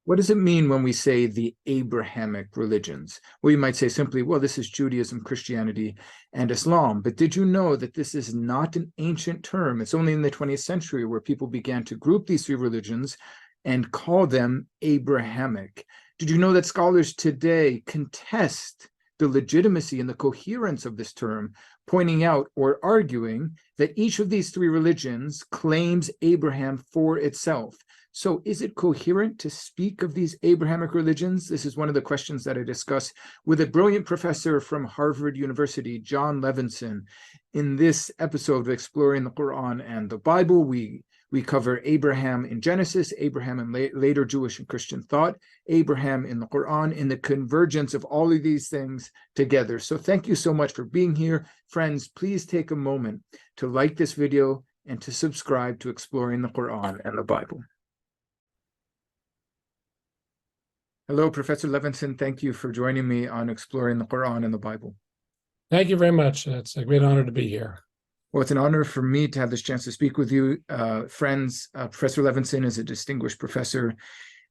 What does it mean when we say the Abrahamic religions? Well, you might say simply, well, this is Judaism, Christianity, and Islam. But did you know that this is not an ancient term? It's only in the 20th century where people began to group these three religions and call them Abrahamic. Did you know that scholars today contest the legitimacy and the coherence of this term, pointing out or arguing that each of these three religions claims Abraham for itself? So is it coherent to speak of these Abrahamic religions? This is one of the questions that I discuss with a brilliant professor from Harvard University, Jon Levenson. In this episode of Exploring the Quran and the Bible, we cover Abraham in Genesis, Abraham in later Jewish and Christian thought, Abraham in the Quran, and the convergence of all of these things together. So thank you so much for being here. Friends, please take a moment to like this video and to subscribe to Exploring the Quran and the Bible. Hello, Professor Levenson. Thank you for joining me on Exploring the Quran and the Bible. Thank you very much. It's a great honor to be here. Well, it's an honor for me to have this chance to speak with you. Friends, Professor Levenson is a distinguished professor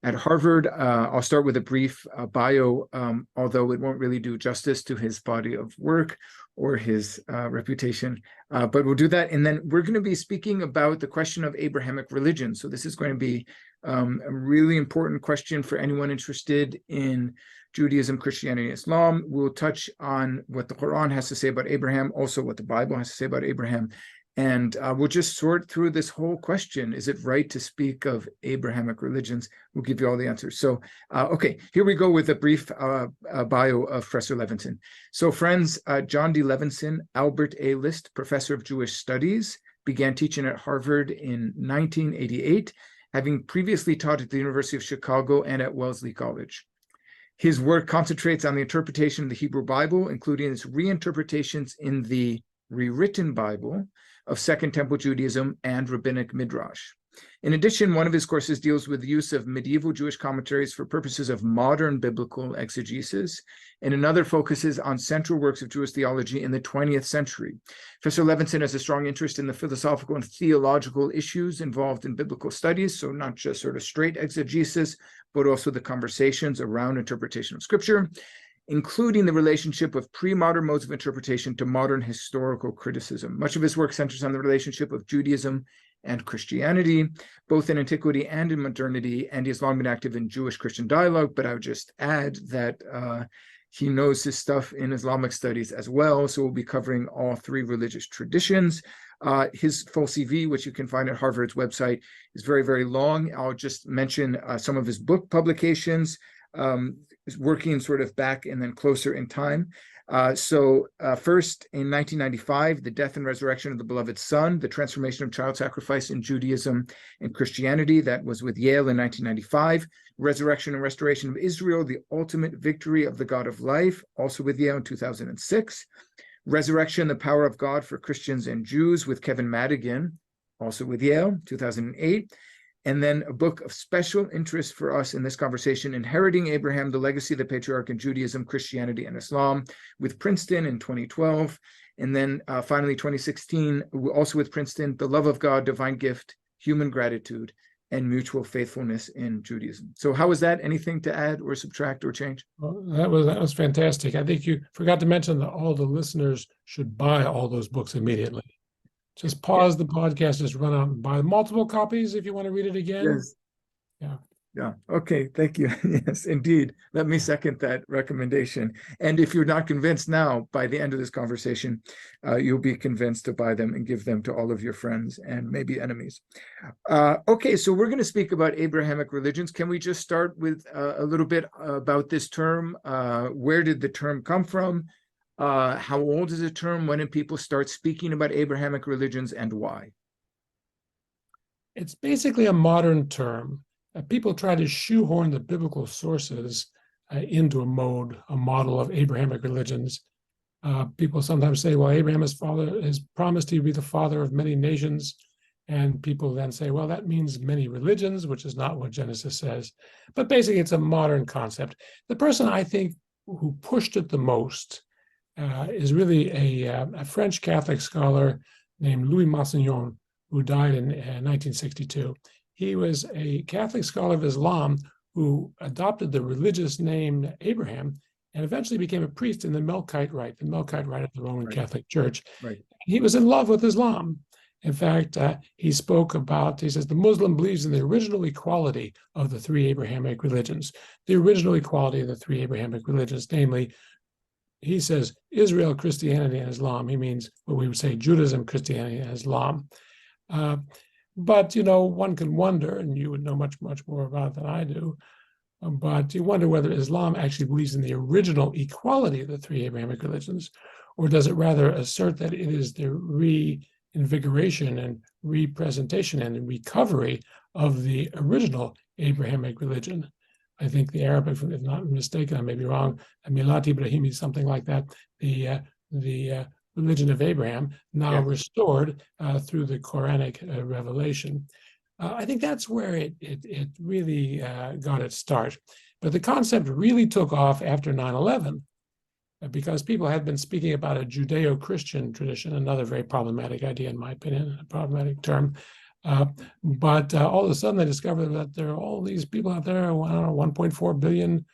at Harvard. I'll start with a brief bio, although it won't really do justice to his body of work or his reputation, but we'll do that. And then we're going to be speaking about the question of Abrahamic religion. So this is going to be a really important question for anyone interested in Judaism, Christianity, and Islam. We'll touch on what the Quran has to say about Abraham, also what the Bible has to say about Abraham. And we'll just sort through this whole question. Is it right to speak of Abrahamic religions? We'll give you all the answers. So, okay, here we go with a brief bio of Professor Levenson. So friends, Jon D. Levenson, Albert A. List Professor of Jewish Studies, began teaching at Harvard in 1988, having previously taught at the University of Chicago and at Wellesley College. His work concentrates on the interpretation of the Hebrew Bible, including its reinterpretations in the rewritten Bible of Second Temple Judaism and rabbinic midrash. In addition, one of his courses deals with the use of medieval Jewish commentaries for purposes of modern biblical exegesis, and another focuses on central works of Jewish theology in the 20th century. Professor Levenson has a strong interest in the philosophical and theological issues involved in biblical studies, so not just sort of straight exegesis, but also the conversations around interpretation of Scripture, including the relationship of pre-modern modes of interpretation to modern historical criticism. Much of his work centers on the relationship of Judaism and Christianity, both in antiquity and in modernity, and he has long been active in Jewish-Christian dialogue, but I would just add that he knows his stuff in Islamic studies as well, so we'll be covering all three religious traditions. His full CV, which you can find at Harvard's website, is very, very long. I'll just mention some of his book publications, working sort of back and then closer in time. First, in 1995, The Death and Resurrection of the Beloved Son, The Transformation of Child Sacrifice in Judaism and Christianity. That was with Yale in 1995. Resurrection and Restoration of Israel, The Ultimate Victory of the God of Life, also with Yale in 2006. Resurrection, The Power of God for Christians and Jews with Kevin Madigan, also with Yale, 2008. And then a book of special interest for us in this conversation, Inheriting Abraham, The Legacy of the Patriarch in Judaism, Christianity, and Islam, with Princeton in 2012. And then finally, 2016, also with Princeton, The Love of God, Divine Gift, Human Gratitude, and Mutual Faithfulness in Judaism. So how was that? Anything to add or subtract or change? Well, that was fantastic. I think you forgot to mention that all the listeners should buy all those books immediately. Just pause the podcast, just run out and buy multiple copies if you want to read it again. Yes. Yeah. Okay. Thank you. Yes, indeed. Let me second that recommendation. And if you're not convinced now, by the end of this conversation, you'll be convinced to buy them and give them to all of your friends and maybe enemies. Okay. So we're going to speak about Abrahamic religions. Can we just start with a little bit about this term? Where did the term come from? How old is the term? When did people start speaking about Abrahamic religions, and why? It's basically a modern term. People try to shoehorn the biblical sources into a model of Abrahamic religions. People sometimes say, well, Abraham, his father, has promised he'd be the father of many nations. And people then say, well, that means many religions, which is not what Genesis says. But basically, it's a modern concept. The person I think who pushed it the most is really a French Catholic scholar named Louis Massignon, who died in 1962. He was a Catholic scholar of Islam who adopted the religious name Abraham and eventually became a priest in the Melkite Rite of the Roman Catholic Church. Right. He was in love with Islam. In fact, he spoke about, he says, the Muslim believes in the original equality of the three Abrahamic religions. The original equality of the three Abrahamic religions, namely, he says, Israel, Christianity, and Islam. He means what we would say Judaism, Christianity, and Islam. But, one can wonder, and you would know much, much more about it than I do, but you wonder whether Islam actually believes in the original equality of the three Abrahamic religions, or does it rather assert that it is the reinvigoration and representation and recovery of the original Abrahamic religion? I think the Arabic, if not mistaken, I may be wrong, Milat Ibrahimi, something like that, the religion of Abraham, now restored through the Quranic revelation. I think that's where it really got its start. But the concept really took off after 9/11, because people had been speaking about a Judeo-Christian tradition, another very problematic idea, in my opinion, a problematic term. But all of a sudden they discovered that there are all these people out there, 1.4 billion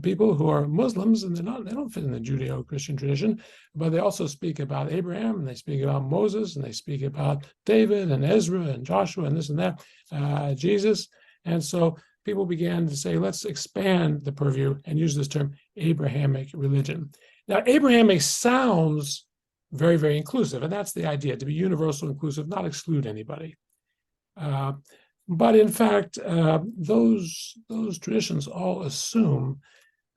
people who are Muslims, and they don't fit in the Judeo-Christian tradition, but they also speak about Abraham, and they speak about Moses, and they speak about David and Ezra and Joshua and this and that, Jesus. And so people began to say, let's expand the purview and use this term Abrahamic religion. Now, Abrahamic sounds very, very inclusive, and that's the idea, to be universal, inclusive, not exclude anybody. But in fact, those traditions all assume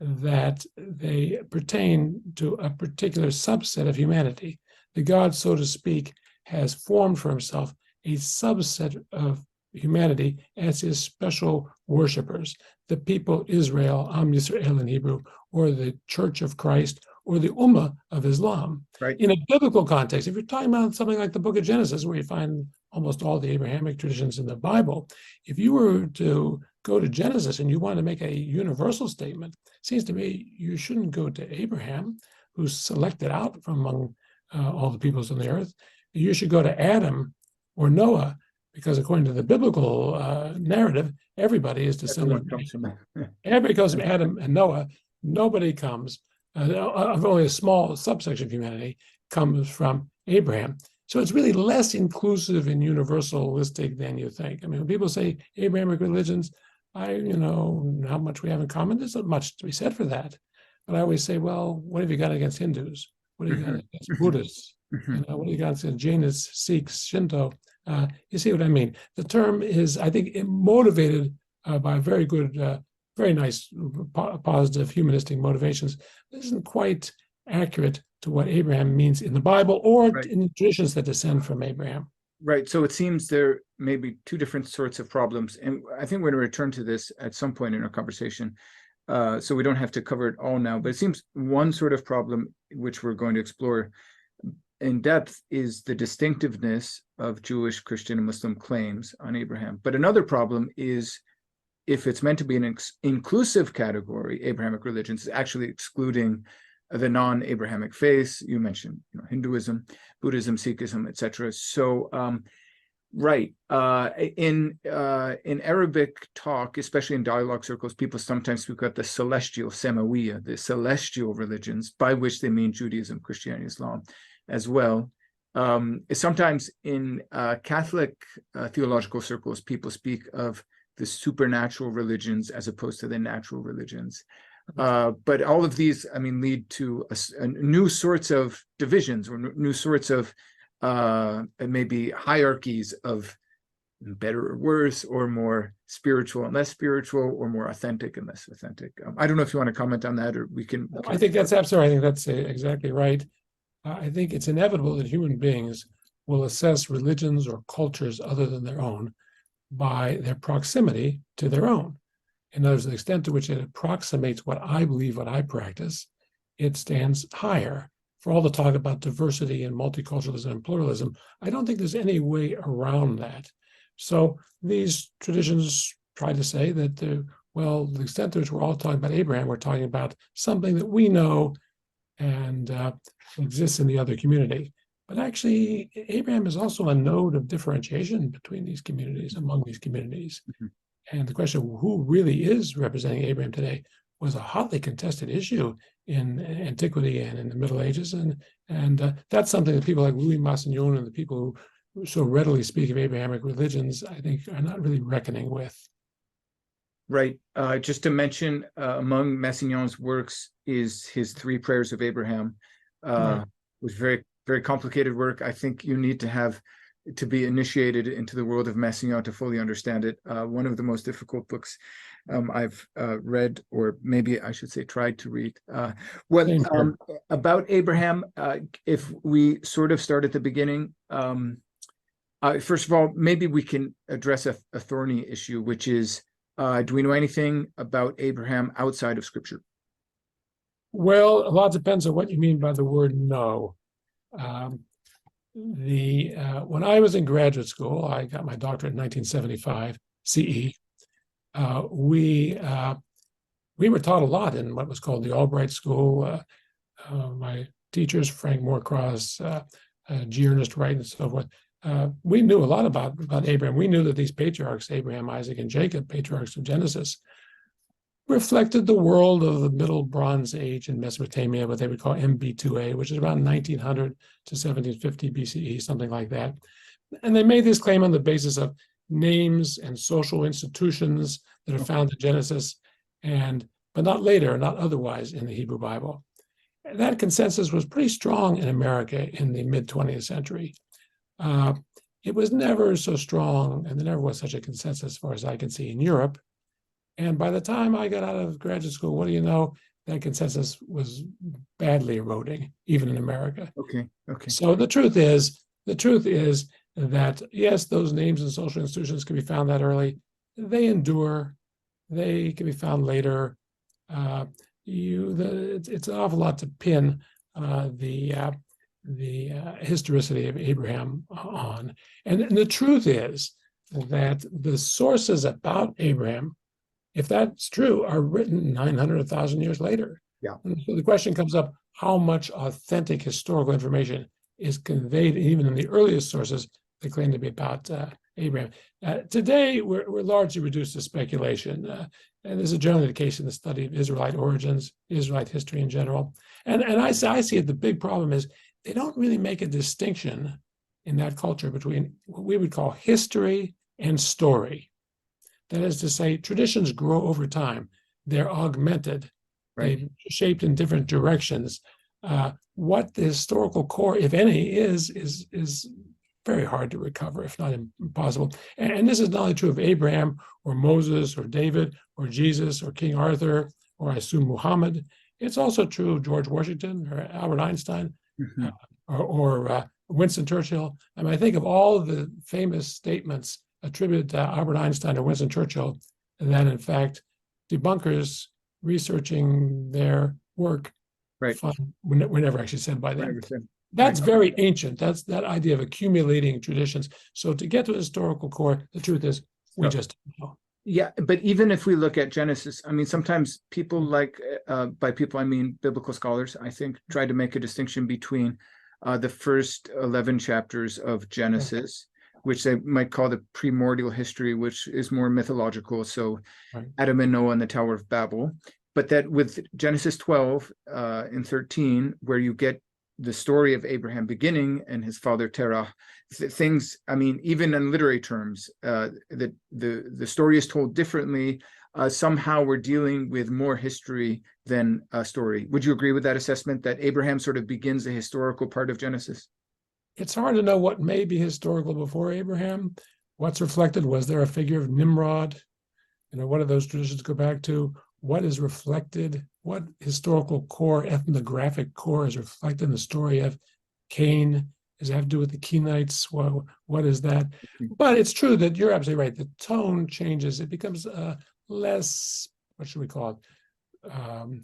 that they pertain to a particular subset of humanity. The God, so to speak, has formed for himself a subset of humanity as his special worshipers, the people Israel, Am Yisrael in Hebrew, or the Church of Christ, or the Ummah of Islam. Right. In a biblical context, if you're talking about something like the book of Genesis, where you find almost all the Abrahamic traditions in the Bible, if you were to go to Genesis and you want to make a universal statement, it seems to me you shouldn't go to Abraham, who's selected out from among all the peoples on the earth. You should go to Adam or Noah, because according to the biblical narrative, everybody is descended from everybody comes from Adam and Noah. Nobody comes, only a small subsection of humanity comes from Abraham. So it's really less inclusive and universalistic than you think. I mean, when people say Abrahamic religions, how much we have in common, there's not much to be said for that. But I always say, well, what have you got against Hindus? What have you got against Buddhists? What do you got against Jainists, Sikhs, Shinto? You see what I mean? The term is, I think, motivated by very good, very nice, positive, humanistic motivations. This isn't quite accurate to what Abraham means in the Bible or in the traditions that descend from Abraham. Right. So it seems there may be two different sorts of problems. And I think we're going to return to this at some point in our conversation. So we don't have to cover it all now. But it seems one sort of problem, which we're going to explore in depth, is the distinctiveness of Jewish, Christian, and Muslim claims on Abraham. But another problem is, if it's meant to be an inclusive category, Abrahamic religions, is actually excluding the non-Abrahamic faiths. You mentioned Hinduism, Buddhism, Sikhism, etc. So, in Arabic talk, especially in dialogue circles, people sometimes speak about the celestial Samawiya, the celestial religions, by which they mean Judaism, Christianity, Islam, as well. Sometimes in Catholic theological circles, people speak of the supernatural religions as opposed to the natural religions. But all of these, lead to a new sorts of divisions, or new sorts of maybe hierarchies of better or worse, or more spiritual and less spiritual, or more authentic and less authentic. I don't know if you want to comment on that, or we can. I think that's absolutely. I think that's exactly right. I think it's inevitable that human beings will assess religions or cultures other than their own by their proximity to their own. In other words, the extent to which it approximates what I believe, what I practice, it stands higher. For all the talk about diversity and multiculturalism and pluralism, I don't think there's any way around that. So these traditions try to say that, the extent to which we're all talking about Abraham, we're talking about something that we know and exists in the other community. But actually, Abraham is also a node of differentiation between these communities, among these communities. And the question of who really is representing Abraham today was a hotly contested issue in antiquity and in the Middle Ages. And that's something that people like Louis Massignon and the people who so readily speak of Abrahamic religions, I think, are not really reckoning with. Right. Just to mention, among Massignon's works is his Three Prayers of Abraham. Right. It was very, very complicated work. I think you need to be initiated into the world of Massignon to fully understand it. One of the most difficult books I've read, or maybe I should say tried to read. About Abraham, if we sort of start at the beginning, first of all, maybe we can address a thorny issue, which is, do we know anything about Abraham outside of Scripture? Well, a lot depends on what you mean by the word "no." When I was in graduate school, I got my doctorate in 1975 CE. We were taught a lot in what was called the Albright School. My teachers, Frank Moorcross, G. Ernest Wright, and so forth. We knew a lot about Abraham. We knew that these patriarchs, Abraham, Isaac, and Jacob, patriarchs of Genesis, reflected the world of the Middle Bronze Age in Mesopotamia, what they would call MB2A, which is around 1900 to 1750 BCE, something like that. And they made this claim on the basis of names and social institutions that are found in Genesis, but not later, not otherwise in the Hebrew Bible. And that consensus was pretty strong in America in the mid-20th century. It was never so strong, and there never was such a consensus, as far as I can see, in Europe. And by the time I got out of graduate school, what do you know? That consensus was badly eroding, even in America. Okay. So the truth is that, yes, those names and social institutions can be found that early. They endure. They can be found later. It's an awful lot to pin the historicity of Abraham on. And the truth is that the sources about Abraham, if that's true, are written 900, 1,000 years later. Yeah. And so the question comes up, how much authentic historical information is conveyed even in the earliest sources that claim to be about Abraham? Today, we're largely reduced to speculation. And this is generally the case in the study of Israelite origins, Israelite history in general. And I see it, the big problem is they don't really make a distinction in that culture between what we would call history and story. That is to say, traditions grow over time. They're augmented. Right. They're shaped in different directions. What the historical core, if any, is very hard to recover, if not impossible. And this is not only true of Abraham or Moses or David or Jesus or King Arthur or I assume Muhammad. It's also true of George Washington or Albert Einstein, or Winston Churchill. I mean, I think of all of the famous statements attributed to Albert Einstein or Winston Churchill that, in fact, debunkers researching their work were never actually said by them. That's very ancient. That's that idea of accumulating traditions. So to get to the historical core, the truth is we just don't know. Yeah, but even if we look at Genesis, I mean, sometimes people by people I mean biblical scholars, I think, try to make a distinction between the first 11 chapters of Genesis, which they might call the primordial history, which is more mythological. So Adam and Noah and the Tower of Babel. But that with Genesis 12 and 13, where you get the story of Abraham beginning and his father Terah, things, I mean, even in literary terms, the story is told differently. Somehow we're dealing with more history than a story. Would you agree with that assessment, that Abraham sort of begins the historical part of Genesis? It's hard to know what may be historical before Abraham. What's reflected? Was there a figure of Nimrod? What do those traditions go back to? What is reflected? What historical core, ethnographic core is reflected in the story of Cain? Does it have to do with the Kenites? Well, what is that? But it's true that you're absolutely right. The tone changes. It becomes less, what should we call it?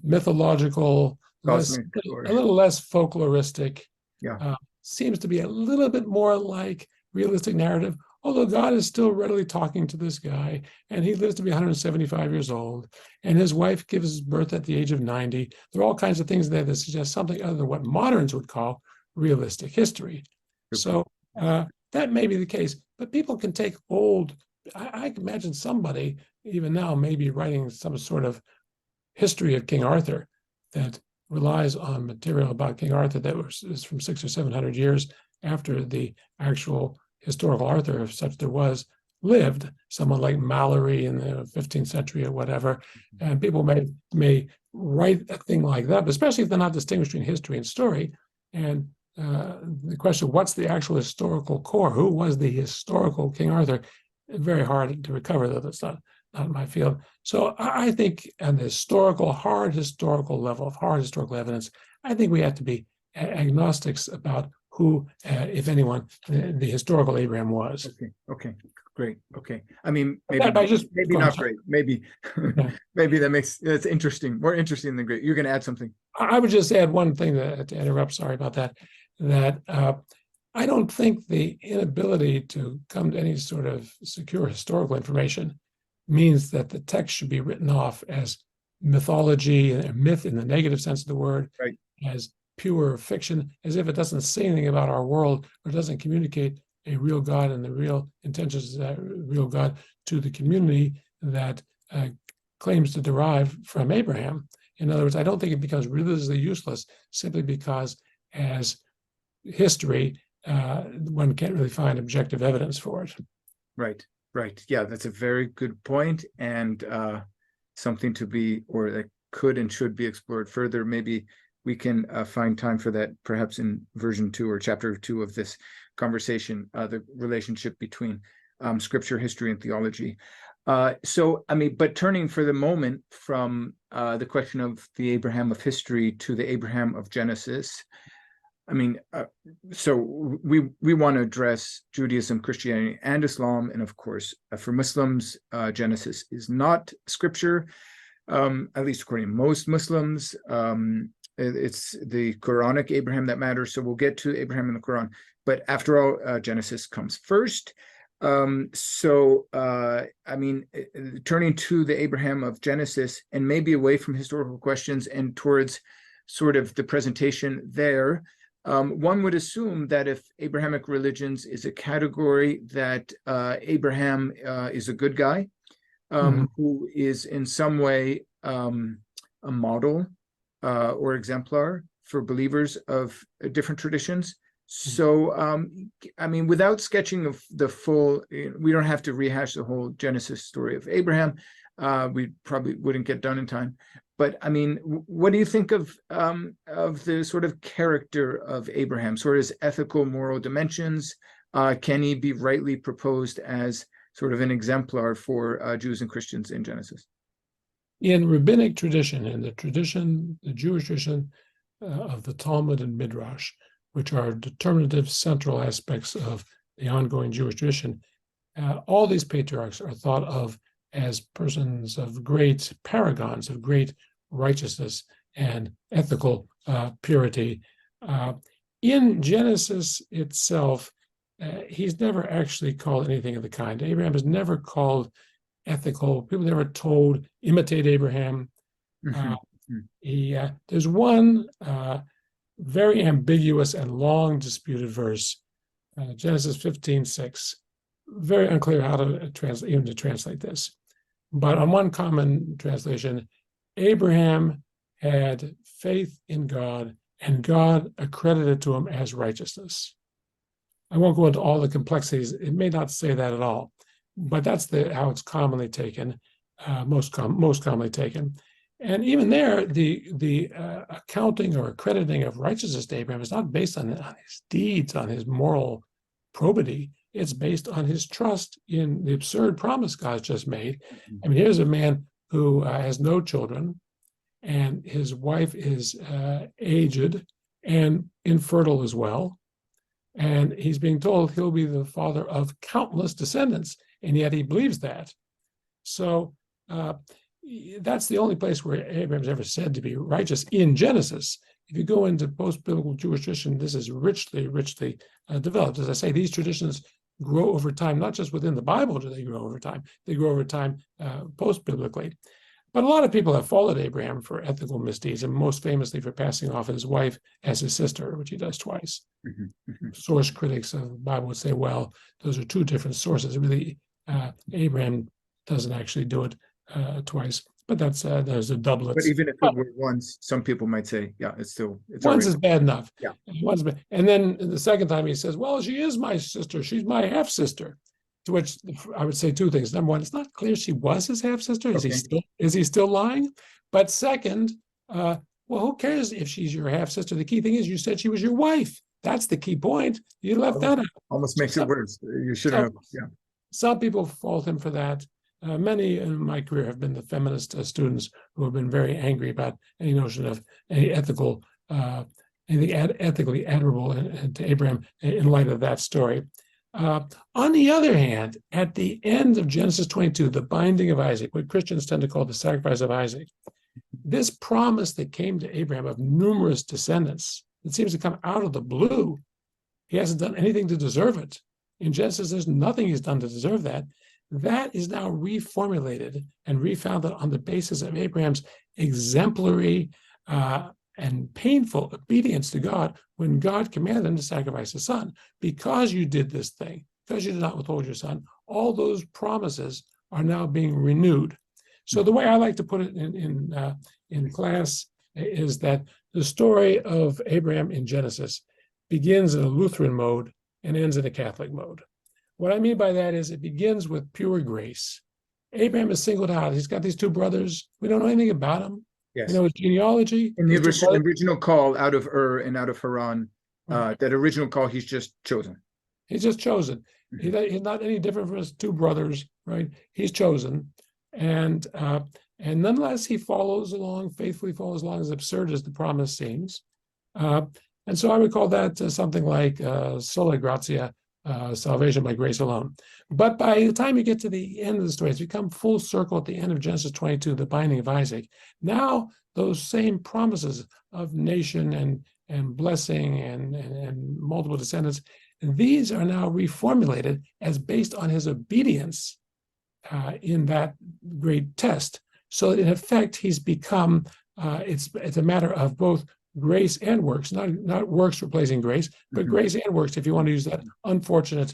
Mythological, a little less folkloristic. Yeah. Seems to be a little bit more like realistic narrative, although God is still readily talking to this guy, and he lives to be 175 years old, and his wife gives birth at the age of 90. There are all kinds of things there that suggest something other than what moderns would call realistic history. So that may be the case, but people can take old I can imagine somebody even now maybe writing some sort of history of King Arthur that relies on material about King Arthur that is from 600 or 700 years after the actual historical Arthur, if such there was, lived. Someone like Mallory in the 15th century or whatever, and people may write a thing like that, but especially if they're not distinguishing history and story. And the question, what's the actual historical core? Who was the historical King Arthur? Very hard to recover, though. That's not my field. So I think on the hard historical level of hard historical evidence, I think we have to be agnostics about who, if anyone, the historical Abraham was. Okay, great. Okay, I mean, maybe not great. Maybe maybe that's interesting, more interesting than great. You're going to add something. I would just add one thing to interrupt. Sorry about that. That I don't think the inability to come to any sort of secure historical information means that the text should be written off as mythology, a myth in the negative sense of the word, right, as pure fiction, as if it doesn't say anything about our world or doesn't communicate a real God and the real intentions of that real God to the community that claims to derive from Abraham. In other words, I don't think it becomes religiously useless simply because as history, one can't really find objective evidence for it. Right. Yeah, that's a very good point, and something to be, or that could and should be explored further. Maybe we can find time for that, perhaps in version 2 or chapter 2 of this conversation, the relationship between scripture, history, and theology. So, I mean, but turning for the moment from the question of the Abraham of history to the Abraham of Genesis, I mean, so we want to address Judaism, Christianity, and Islam, and of course, for Muslims, Genesis is not scripture, at least according to most Muslims. It's the Quranic Abraham that matters. So we'll get to Abraham in the Quran, but after all, Genesis comes first. I mean, turning to the Abraham of Genesis and maybe away from historical questions and towards sort of the presentation there. One would assume that if Abrahamic religions is a category, that Abraham is a good guy, who is in some way a model or exemplar for believers of different traditions. So, I mean, without sketching of the full, we don't have to rehash the whole Genesis story of Abraham. We probably wouldn't get done in time. But I mean, what do you think of the sort of character of Abraham, sort of his ethical, moral dimensions? Can he be rightly proposed as sort of an exemplar for Jews and Christians in Genesis? In rabbinic tradition, in the Jewish tradition of the Talmud and midrash, which are determinative central aspects of the ongoing Jewish tradition, all these patriarchs are thought of as persons of great paragons, of great righteousness and ethical purity. In Genesis itself, he's never actually called anything of the kind. Abraham is never called ethical. People never told, imitate Abraham. There's one very ambiguous and long disputed verse, Genesis 15:6. Very unclear how to translate this. But on one common translation, Abraham had faith in God, and God accredited to him as righteousness. I won't go into all the complexities. It may not say that at all, but that's how it's commonly taken, most commonly taken. And even there, the accounting or accrediting of righteousness to Abraham is not based on his deeds, on his moral probity. It's based on his trust in the absurd promise God's just made. I mean, here's a man who has no children, and his wife is aged and infertile as well. And he's being told he'll be the father of countless descendants, and yet he believes that. So that's the only place where Abraham's ever said to be righteous in Genesis. If you go into post-biblical Jewish tradition, this is richly developed. As I say, these traditions grow over time, not just within the Bible do they grow over time, they grow over time post-biblically. But a lot of people have followed Abraham for ethical misdeeds, and most famously for passing off his wife as his sister, which he does twice. Source critics of the Bible would say, well, those are two different sources. Really, Abraham doesn't actually do it twice, but there's a doublet. But even if it were once, some people might say, yeah, it's Once already, is bad enough. Yeah. Once, and then the second time he says, well, she is my sister. She's my half sister. To which I would say two things. Number one, it's not clear she was his half sister. Is he still lying? But second, well, who cares if she's your half sister? The key thing is you said she was your wife. That's the key point. You left that out. Almost makes it worse. You shouldn't have. Yeah. Some people fault him for that. Many in my career have been the feminist students who have been very angry about any notion of any anything ethically admirable to Abraham in light of that story. On the other hand, at the end of Genesis 22, the binding of Isaac, what Christians tend to call the sacrifice of Isaac, this promise that came to Abraham of numerous descendants, it seems to come out of the blue. He hasn't done anything to deserve it. In Genesis, there's nothing he's done to deserve that. That is now reformulated and refounded on the basis of Abraham's exemplary and painful obedience to God when God commanded him to sacrifice his son. Because you did this thing, because you did not withhold your son, all those promises are now being renewed. So the way I like to put it in class is that the story of Abraham in Genesis begins in a Lutheran mode and ends in a Catholic mode. What I mean by that is it begins with pure grace. Abraham is singled out. He's got these two brothers. We don't know anything about him. Yes. We know his genealogy. In the original call out of Ur and out of Haran, that original call, he's just chosen. He's just chosen. He's not any different from his two brothers, right? He's chosen. And nonetheless, he faithfully follows along, as absurd as the promise seems. And so I would call that something like sola gratia, salvation by grace alone. But by the time you get to the end of the story, it's become full circle at the end of Genesis 22, the binding of Isaac. Now those same promises of nation and blessing and multiple descendants, these are now reformulated as based on his obedience in that great test. So in effect, he's become, it's a matter of both grace and works, not works replacing grace, but grace and works, if you want to use that unfortunate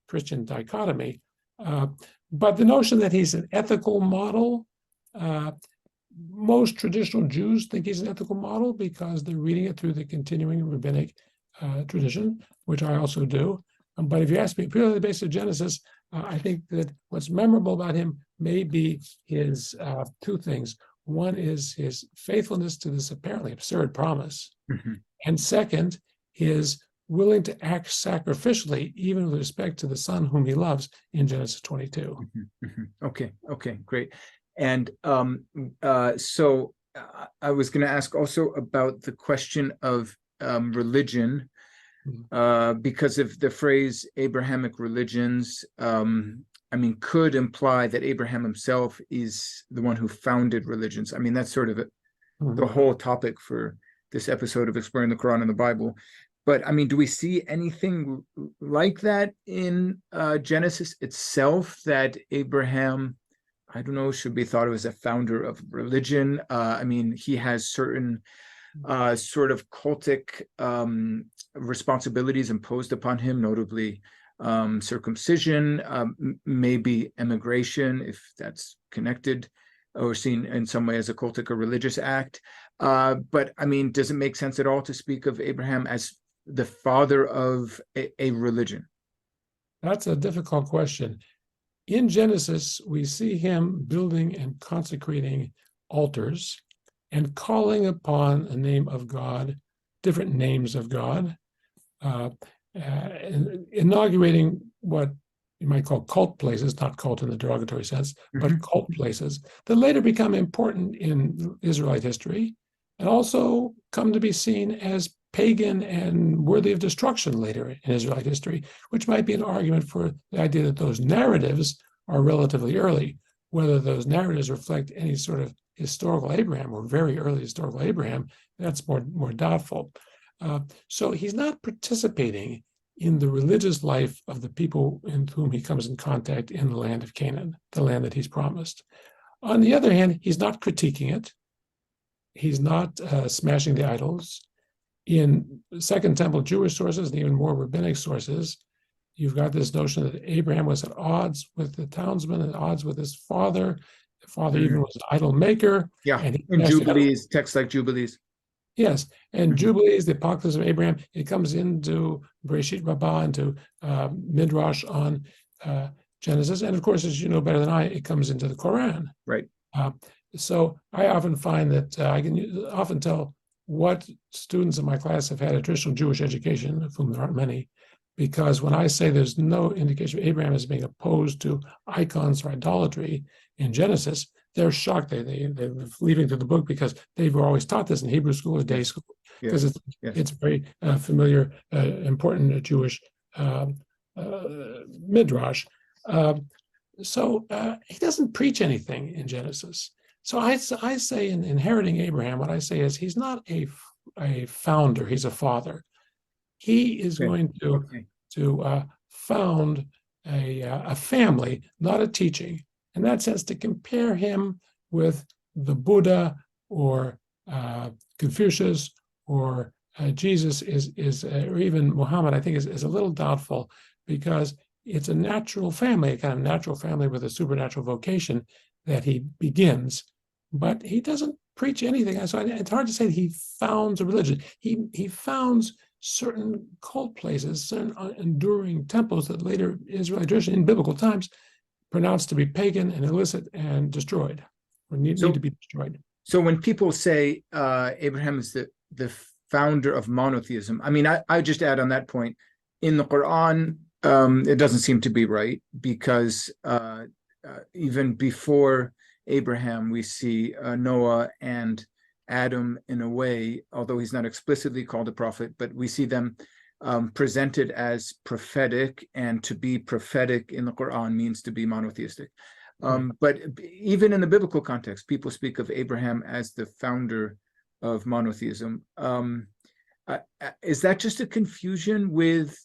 Christian dichotomy. But the notion that he's an ethical model, most traditional Jews think he's an ethical model because they're reading it through the continuing rabbinic tradition, which I also do. But if you ask me purely on the basis of Genesis, I think that what's memorable about him may be his two things. One is his faithfulness to this apparently absurd promise. And second, his willing to act sacrificially, even with respect to the son whom he loves in Genesis 22. Okay, great. And so I was going to ask also about the question of religion, because of the phrase Abrahamic religions, could imply that Abraham himself is the one who founded religions. That's sort of the whole topic for this episode of Exploring the Quran and the Bible. But do we see anything like that in Genesis itself, that Abraham, I don't know, should be thought of as a founder of religion? He has certain sort of cultic responsibilities imposed upon him, notably circumcision, maybe emigration, if that's connected or seen in some way as a cultic or religious act. But does it make sense at all to speak of Abraham as the father of a religion? That's a difficult question. In Genesis, we see him building and consecrating altars and calling upon a name of God, different names of God, inaugurating what you might call cult places, not cult in the derogatory sense, but cult places that later become important in Israelite history and also come to be seen as pagan and worthy of destruction later in Israelite history, which might be an argument for the idea that those narratives are relatively early. Whether those narratives reflect any sort of historical Abraham or very early historical Abraham, that's more doubtful. So he's not participating in the religious life of the people with whom he comes in contact in the land of Canaan, the land that he's promised. On the other hand, he's not critiquing it. He's not smashing the idols. In Second Temple Jewish sources and even more rabbinic sources, you've got this notion that Abraham was at odds with the townsmen, at odds with his father. The father even was an idol maker. Yeah, and he in smashed the idol. Jubilees, texts like Jubilees. Yes, and Jubilees, the Apocalypse of Abraham, it comes into Bereshit Rabbah, into midrash on Genesis, and of course, as you know better than I, it comes into the Quran. Right. So I often find that I can often tell what students in my class have had a traditional Jewish education, of whom there aren't many, because when I say there's no indication of Abraham as being opposed to icons or idolatry in Genesis, they're shocked. They're leaving through the book because they've always taught this in Hebrew school or day school, because it's very familiar, important Jewish midrash. So he doesn't preach anything in Genesis. So I say in Inheriting Abraham, what I say is he's not a founder, he's a father. He is going to found a family, not a teaching. In that sense, to compare him with the Buddha or Confucius or Jesus or even Muhammad, I think is a little doubtful, because it's a natural family, a kind of natural family with a supernatural vocation that he begins, but he doesn't preach anything. So it's hard to say that he founds a religion. He founds certain cult places, certain enduring temples that later Israeli tradition in biblical times pronounced to be pagan and illicit and destroyed, or need to be destroyed. So when people say Abraham is the founder of monotheism, I mean, I just add on that point, in the Quran, it doesn't seem to be right, because even before Abraham, we see Noah and Adam in a way, although he's not explicitly called a prophet, but we see them presented as prophetic, and to be prophetic in the Quran means to be monotheistic. But even in the biblical context, people speak of Abraham as the founder of monotheism. Is that just a confusion with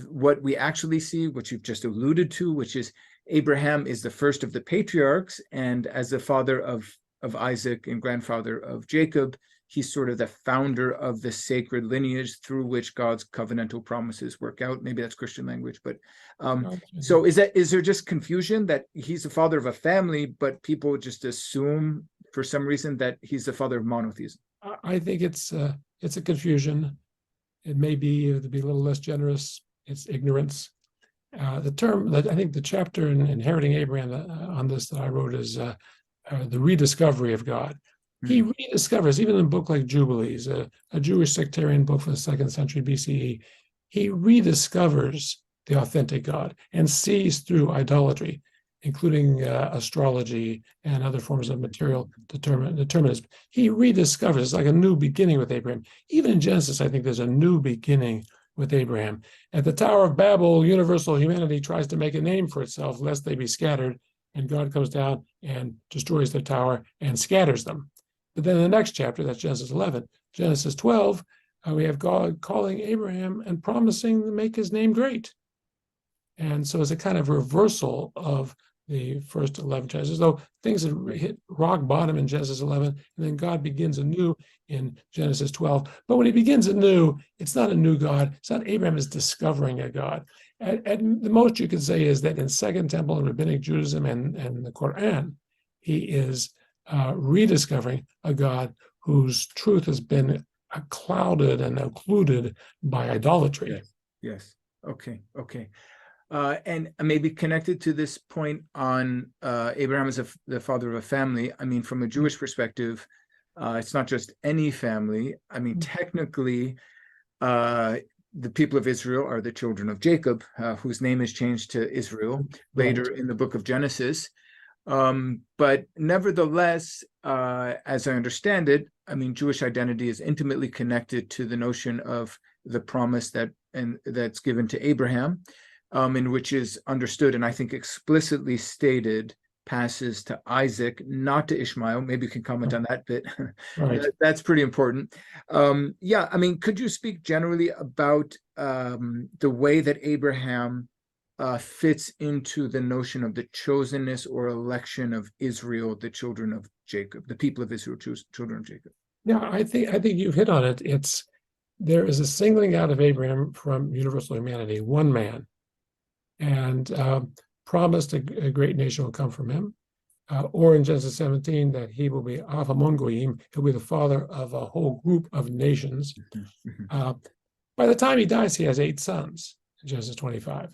what we actually see, what you've just alluded to, which is Abraham is the first of the patriarchs, and as the father of Isaac and grandfather of Jacob, he's sort of the founder of the sacred lineage through which God's covenantal promises work out. Maybe that's Christian language, but so is there just confusion that he's the father of a family, but people just assume for some reason that he's the father of monotheism? I think it's a confusion. It may be, to be a little less generous, it's ignorance. The term that I think the chapter in Inheriting Abraham on this that I wrote is the rediscovery of God. He rediscovers, even in a book like Jubilees, a Jewish sectarian book from the 2nd century BCE, he rediscovers the authentic God and sees through idolatry, including astrology and other forms of material determinism. He rediscovers, it's like a new beginning with Abraham. Even in Genesis, I think there's a new beginning with Abraham. At the Tower of Babel, universal humanity tries to make a name for itself, lest they be scattered, and God comes down and destroys their tower and scatters them. But then in the next chapter, that's Genesis 11, Genesis 12, we have God calling Abraham and promising to make his name great. And so it's a kind of reversal of the first 11 chapters, though things had hit rock bottom in Genesis 11, and then God begins anew in Genesis 12. But when he begins anew, it's not a new God. It's not Abraham is discovering a God. At the most you could say is that in Second Temple and rabbinic Judaism and the Quran, he is rediscovering a God whose truth has been clouded and occluded by idolatry. Yes. Okay. And maybe connected to this point on Abraham as the father of a family. I mean, from a Jewish perspective, it's not just any family. I mean, technically, the people of Israel are the children of Jacob, whose name is changed to Israel later in the book of Genesis. But nevertheless, as I understand it, I mean, Jewish identity is intimately connected to the notion of the promise that's given to Abraham, in which is understood, and I think explicitly stated, passes to Isaac, not to Ishmael. Maybe you can comment on that bit. Right. That's pretty important. Yeah, I mean, could you speak generally about the way that Abraham fits into the notion of the chosenness or election of Israel, the children of Jacob, the people of Israel, children of Jacob? Yeah, I think you've hit on it. There is a singling out of Abraham from universal humanity, one man. and promised a great nation will come from him. Or in Genesis 17, that he will be Av Hamon Goyim, he'll be the father of a whole group of nations. By the time he dies, he has 8 sons in Genesis 25.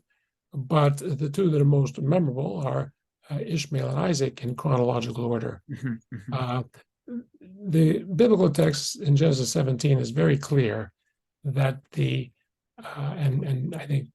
But the two that are most memorable are Ishmael and Isaac in chronological order. The biblical text in Genesis 17 is very clear that and I think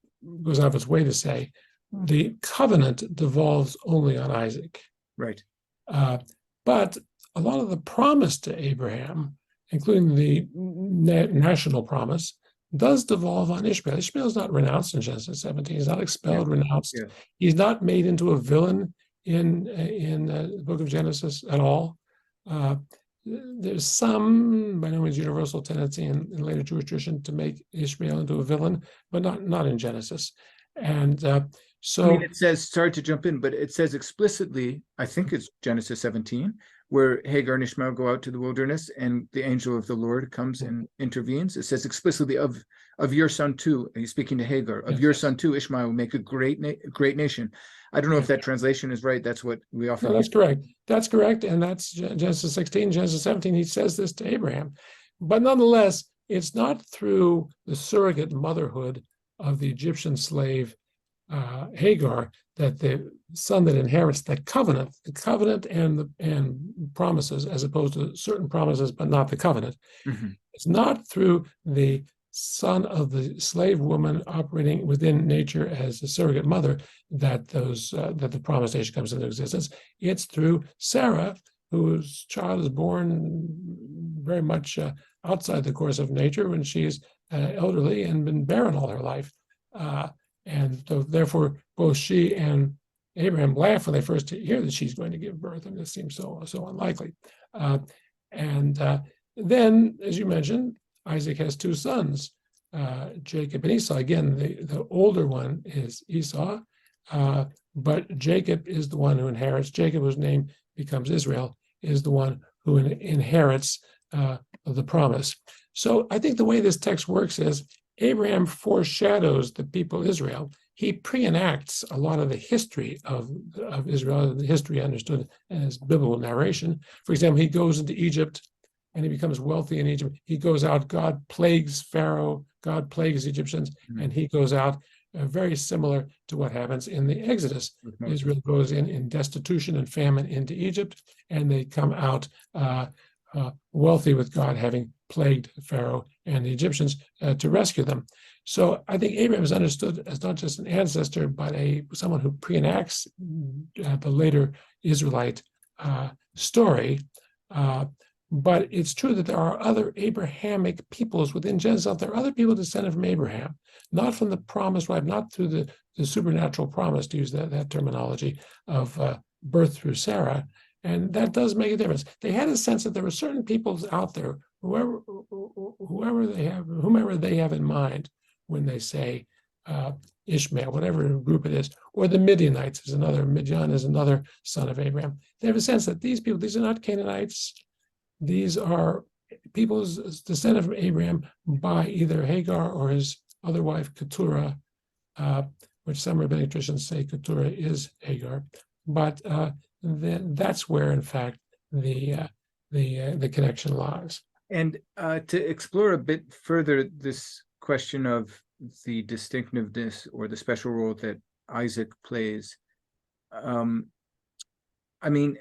goes out of its way to say, the covenant devolves only on Isaac. Right. But a lot of the promise to Abraham, including the national promise, does devolve on Ishmael. Ishmael is not renounced in Genesis 17. He's not expelled, renounced. Yeah. He's not made into a villain in the book of Genesis at all. There's some, by no means universal, tendency in later Jewish tradition to make Ishmael into a villain, but not in Genesis. And so, I mean, it says, sorry to jump in, but it says explicitly, I think it's Genesis 17, where Hagar and Ishmael go out to the wilderness and the angel of the Lord comes and intervenes. It says explicitly of your son too, he's speaking to Hagar, of your son too, Ishmael will make a great nation. I don't know if that translation is right. That's what we often. No, that's correct. That's correct. And that's Genesis 16, Genesis 17. He says this to Abraham. But nonetheless, it's not through the surrogate motherhood of the Egyptian slave Hagar that the son that inherits the covenant and promises, as opposed to certain promises, but not the covenant. It's not through the son of the slave woman operating within nature as a surrogate mother that that the promised nation comes into existence. It's through Sarah, whose child is born very much outside the course of nature when she's elderly and been barren all her life. And so therefore, both she and Abraham laugh when they first hear that she's going to give birth, and this seems so unlikely. Then, as you mentioned, Isaac has 2 sons, Jacob and Esau. Again, the older one is Esau, but Jacob is the one who inherits. Jacob, whose name becomes Israel, is the one who inherits the promise. So I think the way this text works is Abraham foreshadows the people of Israel. He pre-enacts a lot of the history of Israel, the history understood as biblical narration. For example, he goes into Egypt and he becomes wealthy in Egypt. He goes out, God plagues Pharaoh, God plagues Egyptians, and he goes out very similar to what happens in the Exodus. Israel goes in destitution and famine into Egypt, and they come out wealthy with God having plagued Pharaoh and the Egyptians to rescue them. So I think Abraham is understood as not just an ancestor, but someone who pre-enacts the later Israelite story. But it's true that there are other Abrahamic peoples within Genesis. There are other people descended from Abraham, not from the promised wife, not through the supernatural promise, to use that terminology, of birth through Sarah. And that does make a difference. They had a sense that there were certain peoples out there, whomever they have in mind when they say Ishmael, whatever group it is, or the Midianites is another. Midian is another son of Abraham. They have a sense that these people, these are not Canaanites. These are peoples descended from Abraham by either Hagar or his other wife, Keturah, which some rabbinic traditions say Keturah is Hagar. But then that's where, in fact, the connection lies. And to explore a bit further this question of the distinctiveness or the special role that Isaac plays, I mean,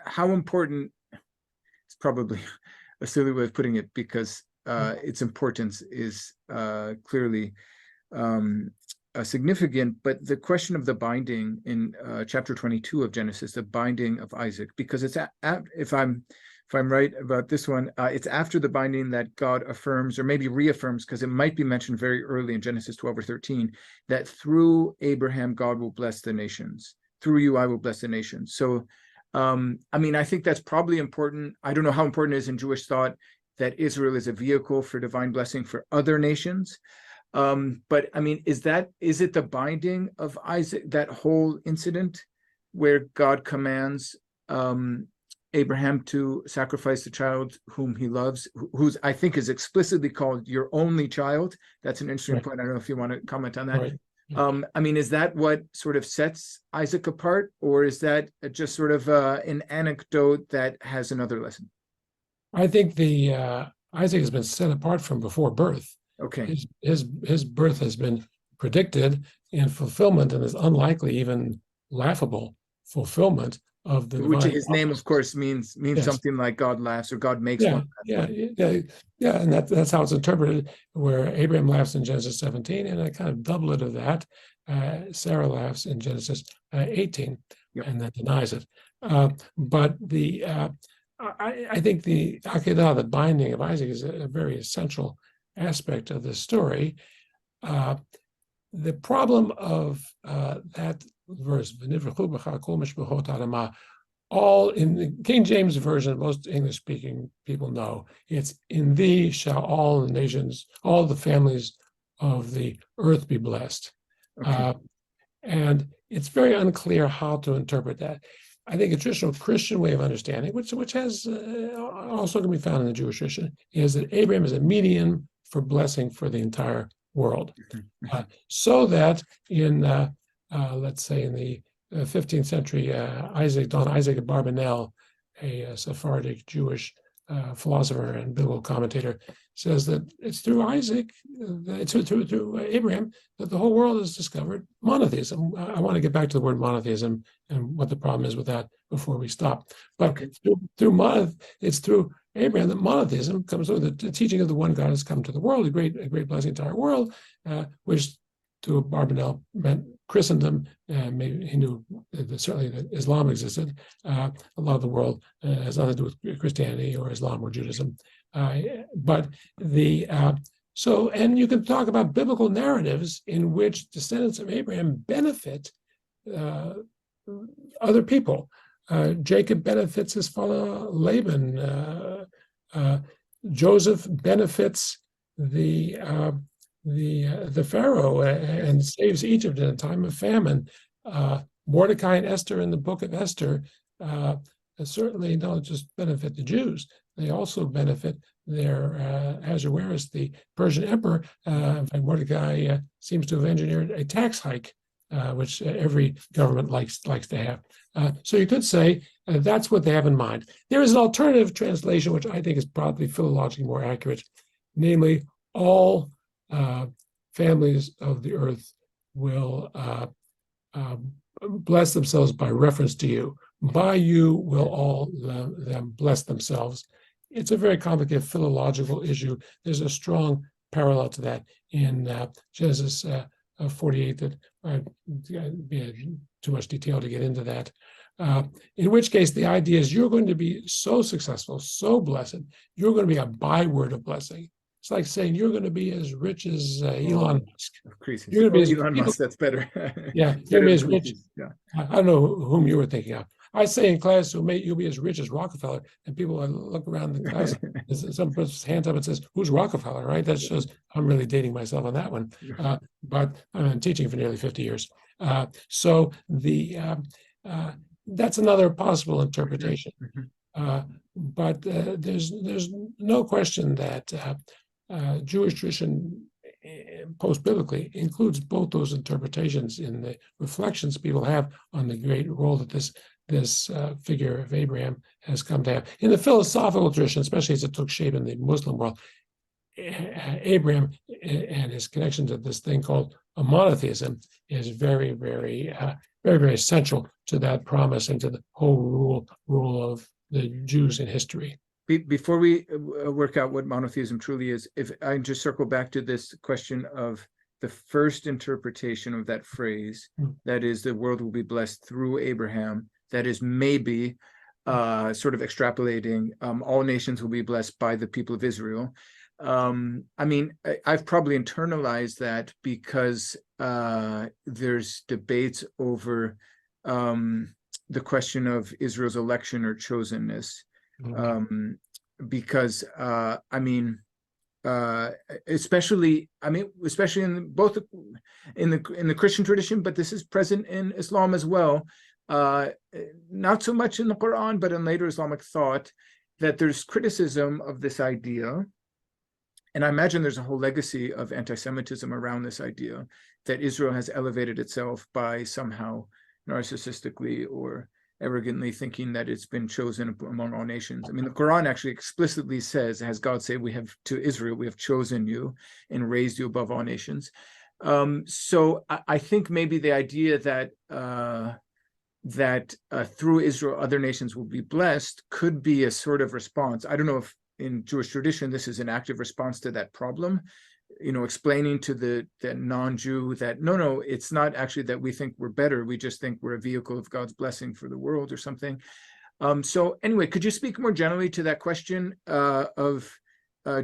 how important? It's probably a silly way of putting it, because its importance is clearly significant, but the question of the binding in chapter 22 of Genesis, the binding of Isaac, because it's if I'm right about this one, it's after the binding that God affirms, or maybe reaffirms, because it might be mentioned very early in Genesis 12 or 13, that through Abraham God will bless the nations. Through you I will bless the nations. So I mean, I think that's probably important. I don't know how important it is in Jewish thought that Israel is a vehicle for divine blessing for other nations. But I mean, is it the binding of Isaac, that whole incident where God commands Abraham to sacrifice the child whom he loves, who's I think is explicitly called your only child? That's an interesting point. I don't know if you want to comment on that. Right. I mean, is that what sort of sets Isaac apart, or is that just sort of an anecdote that has another lesson? I think the Isaac has been set apart from before birth. Okay. His birth has been predicted in fulfillment, and is unlikely, even laughable fulfillment of the Which divine his name, of course, means Yes. something like God laughs or God makes Yeah, one laugh. and that's how it's interpreted. Where Abraham laughs in Genesis 17, and a kind of doublet of that, Sarah laughs in Genesis 18, Yep. and then denies it. But I think the Akedah, the binding of Isaac, is a very essential aspect of this story. The problem of that verse, all in the King James Version, most English-speaking people know, it's in thee shall all the nations, all the families of the earth be blessed. Okay. And it's very unclear how to interpret that. I think a traditional Christian way of understanding, which has also can be found in the Jewish tradition, is that Abraham is a median for blessing for the entire world. So that in, let's say, in the 15th century, Don Isaac of Barbanel, a Sephardic Jewish philosopher and biblical commentator, says that it's through Isaac, through Abraham, that the whole world has discovered monotheism. I want to get back to the word monotheism and what the problem is with that before we stop. But Okay. it's through Abraham that monotheism comes through. The teaching of the one God has come to the world, a great blessing to our world, which to Barbanel meant Christendom. Maybe he knew that certainly that Islam existed. A lot of the world has nothing to do with Christianity or Islam or Judaism. But and you can talk about biblical narratives in which descendants of Abraham benefit other people. Jacob benefits his father Laban. Joseph benefits the Pharaoh and saves Egypt in a time of famine. Mordecai and Esther in the book of Esther certainly don't just benefit the Jews. They also benefit their Ahasuerus, the Persian emperor. In fact, Mordecai seems to have engineered a tax hike, which every government likes to have. So you could say that's what they have in mind. There is an alternative translation, which I think is probably philologically more accurate, namely all families of the earth will bless themselves by reference to you. By you will all them bless themselves. It's a very complicated philological issue. There's a strong parallel to that in Genesis 48 that I'd be too much detail to get into that. In which case, the idea is you're going to be so successful, so blessed, you're going to be a byword of blessing. It's like saying you're going to be as rich as Elon Musk. You're going to be Elon Musk, that's better. Yeah, you're going to be as rich. Yeah. I don't know whom you were thinking of. I say in class, you'll be as rich as Rockefeller, and people look around the class, and some person's hands up and says, "Who's Rockefeller?" Right? That shows I'm really dating myself on that one. But I've been teaching for nearly 50 years, so that's another possible interpretation. But there's no question that Jewish tradition, post-biblically, includes both those interpretations in the reflections people have on the great role that this figure of Abraham has come to have. In the philosophical tradition, especially as it took shape in the Muslim world, Abraham and his connection to this thing called a monotheism is very, very, very, very essential to that promise and to the whole rule of the Jews in history. Before we work out what monotheism truly is, if I just circle back to this question of the first interpretation of that phrase, that is, the world will be blessed through Abraham, that is maybe sort of extrapolating, all nations will be blessed by the people of Israel. I mean, I've probably internalized that because there's debates over the question of Israel's election or chosenness. Because I mean, especially in both in the Christian tradition, but this is present in Islam as well. Not so much in the Quran, but in later Islamic thought, that there's criticism of this idea And I imagine there's a whole legacy of anti-Semitism around this idea that Israel has elevated itself by somehow narcissistically or arrogantly thinking that it's been chosen among all nations. I mean, the Quran actually explicitly says, has God say, we have to Israel, we have chosen you and raised you above all nations. So I think maybe the idea that through Israel, other nations will be blessed could be a sort of response. I don't know if in Jewish tradition, this is an active response to that problem, explaining to the non-Jew that, no, it's not actually that we think we're better. We just think we're a vehicle of God's blessing for the world or something. So anyway, could you speak more generally to that question of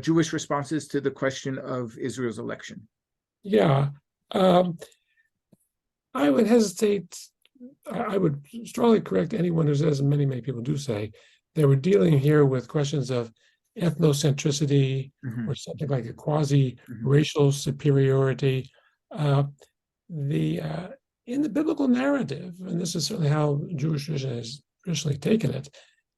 Jewish responses to the question of Israel's election? Yeah, I would hesitate. I would strongly correct anyone who says, and many people do say, that we're dealing here with questions of ethnocentricity or something like a quasi-racial superiority. In the biblical narrative, and this is certainly how Jewish tradition has traditionally taken it,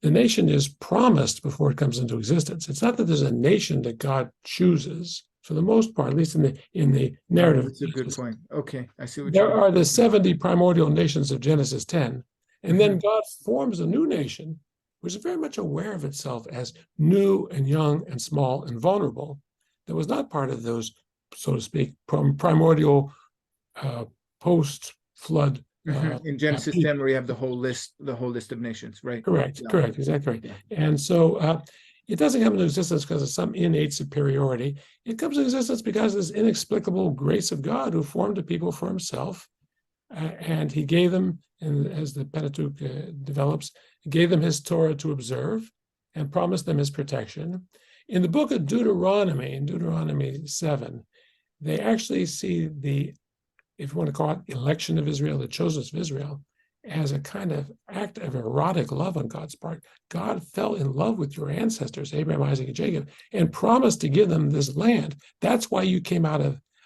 the nation is promised before it comes into existence. It's not that there's a nation that God chooses. For the most part, at least in the narrative. That's a good point. Okay, I see what there are the 70 primordial nations of Genesis 10, and then God forms a new nation, which is very much aware of itself as new and young and small and vulnerable. That was not part of those, so to speak, primordial post-flood. In Genesis 10, where you have the whole list of nations, right? Correct, exactly right. Yeah. And so it doesn't come into existence because of some innate superiority. It comes into existence because of this inexplicable grace of God who formed a people for himself. And he gave them, and as the Pentateuch develops, he gave them his Torah to observe and promised them his protection. In the book of Deuteronomy, in Deuteronomy 7, they actually see the, if you want to call it, election of Israel, the chosen of Israel, as a kind of act of erotic love on God's part. God fell in love with your ancestors, Abraham, Isaac, and Jacob, and promised to give them this land. That's why you came out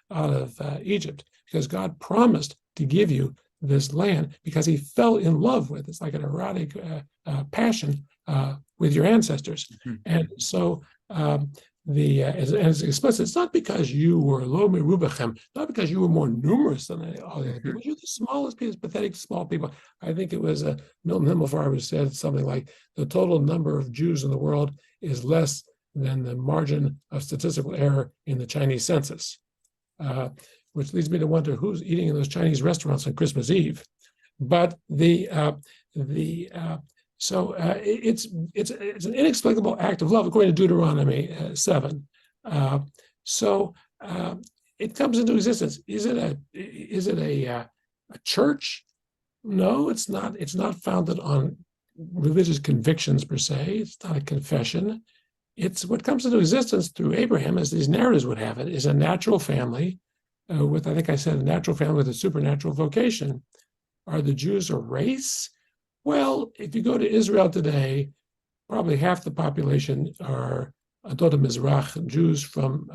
of Egypt, because God promised to give you this land because he fell in love with. It's like an erotic passion with your ancestors. And so as explicit, it's not because you were lo merubachem, not because you were more numerous than all the other people. You're the smallest people, pathetic small people. I think it was Milton Himmelfarb who said something like, the total number of Jews in the world is less than the margin of statistical error in the Chinese census, which leads me to wonder who's eating in those Chinese restaurants on Christmas Eve. But so it's an inexplicable act of love, according to Deuteronomy 7. So it comes into existence. Is it a church? No, it's not. It's not founded on religious convictions per se. It's not a confession. It's what comes into existence through Abraham, as these narratives would have it, is a natural family with, I think I said, a natural family with a supernatural vocation. Are the Jews a race? Well, if you go to Israel today, probably half the population are Adot Mizrach, Jews from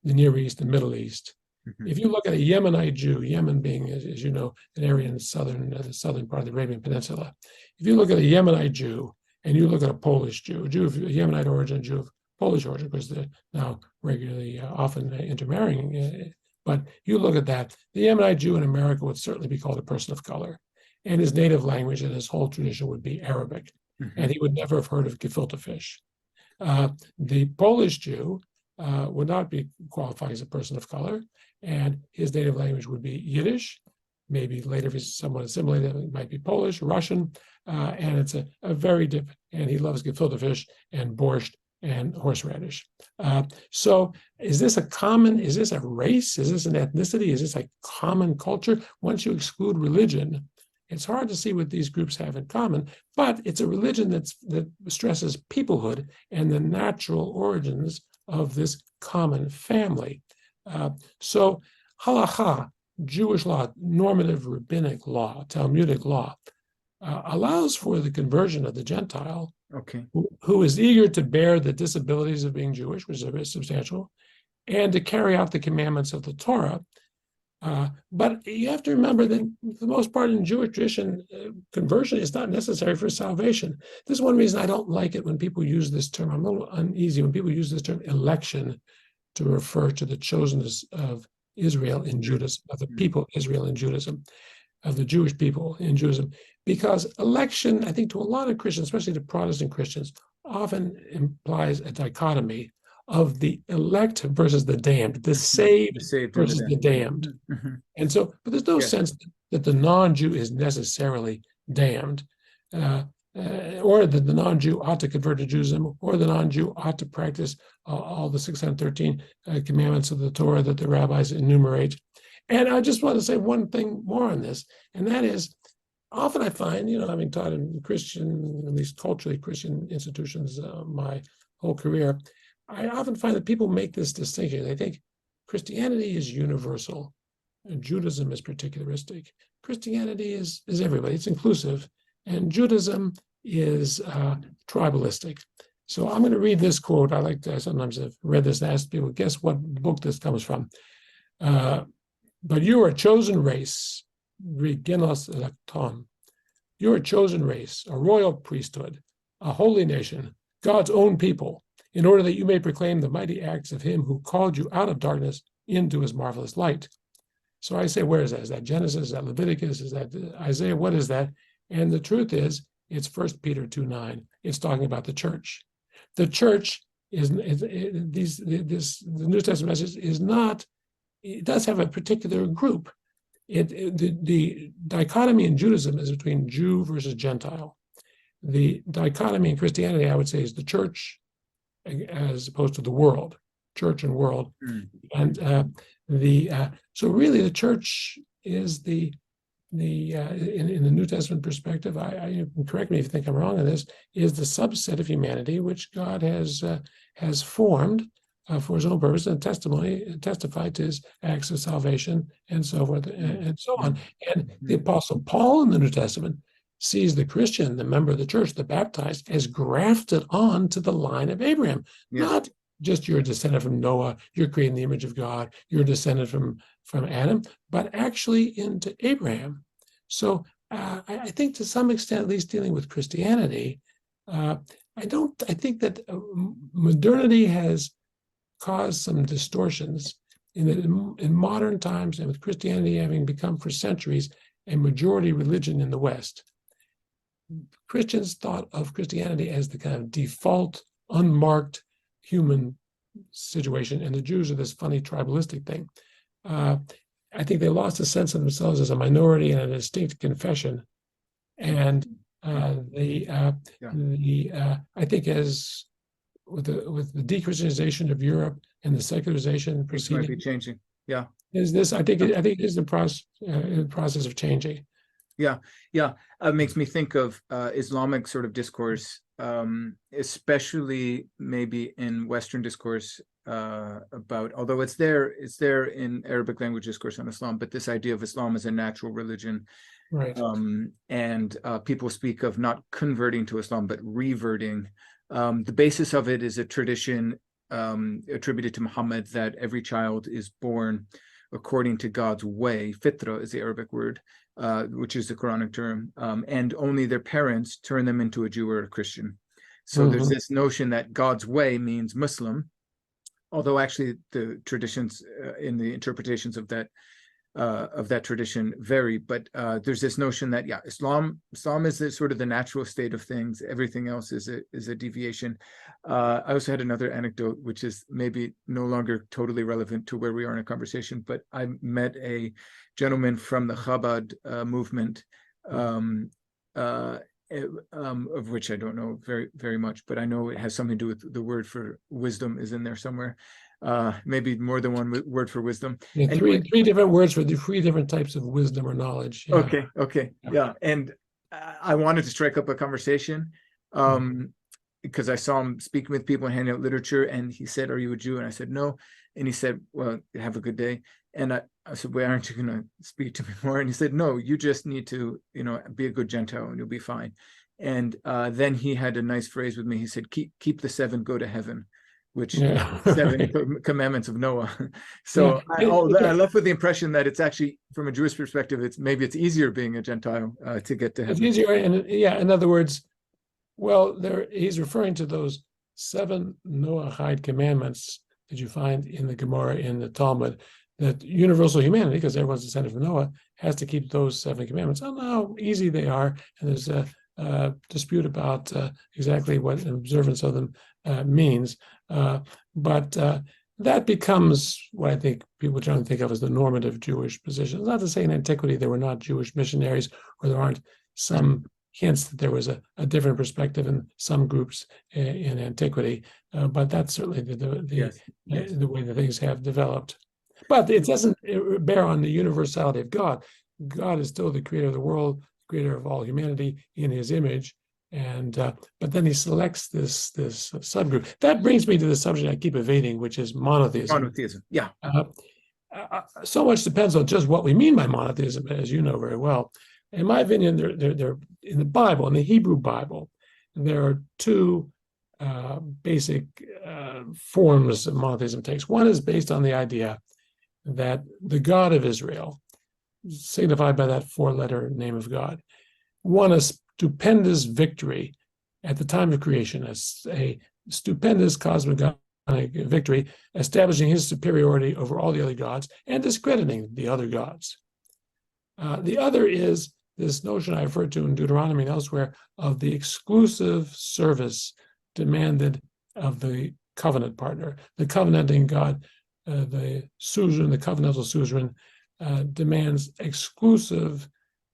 the Near East and Middle East. If you look at a Yemenite Jew, Yemen being, as you know, an area in the southern part of the Arabian Peninsula, if you look at a Yemenite Jew and you look at a Polish Jew, a Jew of Yemenite origin, a Jew of Polish origin, because they're now regularly often intermarrying, but you look at that, the Yemenite Jew in America would certainly be called a person of color. And his native language and his whole tradition would be Arabic. And he would never have heard of gefilte fish. The Polish Jew would not be qualified as a person of color, and his native language would be Yiddish. Maybe later, if he's somewhat assimilated, it might be Polish, Russian, and it's a very different, and he loves gefilte fish and borscht and horseradish. So is this a race? Is this an ethnicity? Is this a common culture? Once you exclude religion, it's hard to see what these groups have in common, but it's a religion that stresses peoplehood and the natural origins of this common family. So halacha, Jewish law, normative rabbinic law, Talmudic law, allows for the conversion of the Gentile, who is eager to bear the disabilities of being Jewish, which is very substantial, and to carry out the commandments of the Torah. But you have to remember that for the most part in Jewish tradition, conversion is not necessary for salvation. This is one reason I don't like it when people use this term. I'm a little uneasy when people use this term election, to refer to the chosenness of Israel in Judaism, of the people Israel in Judaism, of the Jewish people in Judaism, because election, I think to a lot of Christians, especially to Protestant Christians, often implies a dichotomy of the elect versus the damned, the saved versus the damned. And so, but there's no sense that the non-Jew is necessarily damned, or that the non-Jew ought to convert to Judaism, or the non-Jew ought to practice all the 613 commandments of the Torah that the rabbis enumerate. And I just want to say one thing more on this, and that is, often I find, having taught in Christian, at least culturally Christian institutions my whole career, I often find that people make this distinction. They think Christianity is universal and Judaism is particularistic. Christianity is everybody, it's inclusive, and Judaism is tribalistic. So I'm going to read this quote. I sometimes have read this and asked people, guess what book this comes from. But you are a chosen race, regenos electon. You're a chosen race, a royal priesthood, a holy nation, God's own people, in order that you may proclaim the mighty acts of him who called you out of darkness into his marvelous light. So I say, where is that? Is that Genesis? Is that Leviticus? Is that Isaiah? What is that? And the truth is, it's 1 Peter 2:9. It's talking about the church. The church the New Testament message is not, it does have a particular group. The dichotomy in Judaism is between Jew versus Gentile. The dichotomy in Christianity, I would say, is the church as opposed to the world, church and world. And so really the church is in the New Testament perspective, I correct me if you think I'm wrong on this, is the subset of humanity which God has formed for his own purpose and testified to his acts of salvation and so forth and so on. And the Apostle Paul in the New Testament sees the Christian, the member of the church, the baptized, as grafted on to the line of Abraham. Not just you're a descendant from Noah, you're created in the image of God, you're a descendant from Adam, but actually into Abraham. So I think to some extent, at least dealing with Christianity, I think that modernity has caused some distortions in modern times, and with Christianity having become for centuries a majority religion in the West. Christians thought of Christianity as the kind of default, unmarked human situation, and the Jews are this funny tribalistic thing. I think they lost a sense of themselves as a minority and a distinct confession, and I think as with the de-Christianization of Europe and the secularization proceeding, might be changing. Is this? I think it is the process of changing. It makes me think of Islamic sort of discourse, especially maybe in Western discourse about, although it's there in Arabic language discourse on Islam, but this idea of Islam as a natural religion, right? And people speak of not converting to Islam but reverting. The basis of it is a tradition attributed to Muhammad that every child is born according to God's way. Fitra is the Arabic word, which is the Quranic term, and only their parents turn them into a Jew or a Christian. So there's this notion that God's way means Muslim, although actually the traditions in the interpretations of that tradition vary. But there's this notion that Islam is sort of the natural state of things. Everything else is a deviation. I also had another anecdote, which is maybe no longer totally relevant to where we are in a conversation, but I met a gentleman from the Chabad movement, of which I don't know very, very much, but I know it has something to do with the word for wisdom is in there somewhere. Maybe more than one word for wisdom. Anyway, three different words for the three different types of wisdom or knowledge. Okay. And I wanted to strike up a conversation because I saw him speaking with people and handing out literature, and he said, "Are you a Jew?" And I said, "No." And he said, "Well, have a good day." And I said, "Well, aren't you going to speak to me more?" And he said, "No, you just need to, be a good Gentile and you'll be fine." And then he had a nice phrase with me. He said, keep the 7, go to heaven, which 7 commandments of Noah. So I left with the impression that it's actually, from a Jewish perspective, it's easier being a Gentile to get to heaven. It's easier, and in other words, he's referring to those 7 Noahide commandments that you find in the Gemara, in the Talmud, that universal humanity, because everyone's descended from Noah, has to keep those 7 commandments. I don't know how easy they are, and there's a dispute about exactly what an observance of them means. But that becomes what I think people generally think of as the normative Jewish position. It's not to say in antiquity there were not Jewish missionaries, or there aren't some hints that there was a different perspective in some groups in antiquity, but that's certainly the way that things have developed. But it doesn't bear on the universality of God. God is still the creator of the world, creator of all humanity in his image. And but then he selects this subgroup. That brings me to the subject I keep evading, which is monotheism. Monotheism, yeah. So much depends on just what we mean by monotheism, as you know very well. In my opinion, there in the Bible, in the Hebrew Bible, there are 2 basic forms that monotheism takes. One is based on the idea that the God of Israel, signified by that 4-letter name of God, won a stupendous victory at the time of creation, a stupendous cosmic victory, establishing his superiority over all the other gods and discrediting the other gods. The other is this notion I referred to in Deuteronomy and elsewhere of the exclusive service demanded of the covenant partner. The covenanting God, the suzerain, the covenantal suzerain, demands exclusive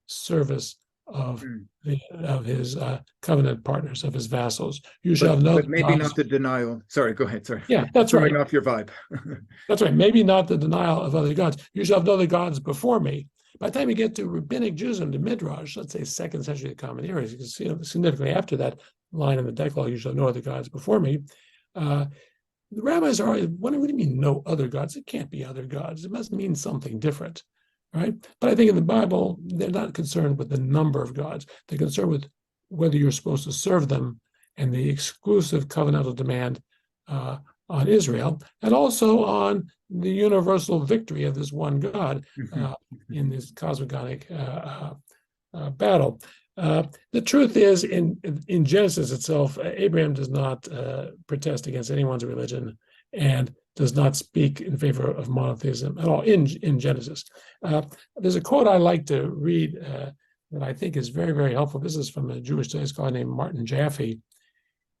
service of his covenant partners, of his vassals. You shall have no. But maybe not the denial. Sorry, go ahead. Sorry. Yeah, that's right. Off your vibe. That's right. Maybe not the denial of other gods. You shall have no other gods before me. By the time you get to rabbinic Judaism, to midrash, let's say 2nd century Common Era, significantly after that line in the Decalogue, you shall have no other gods before me. The rabbis are, what do you mean no other gods? It can't be other gods. It must mean something different, right? But I think in the Bible, they're not concerned with the number of gods. They're concerned with whether you're supposed to serve them and the exclusive covenantal demand on Israel, and also on the universal victory of this one God in this cosmogonic battle. The truth is, in Genesis itself, Abraham does not protest against anyone's religion and does not speak in favor of monotheism at all in Genesis. There's a quote I like to read that I think is very, very helpful. This is from a Jewish studies scholar named Martin Jaffe.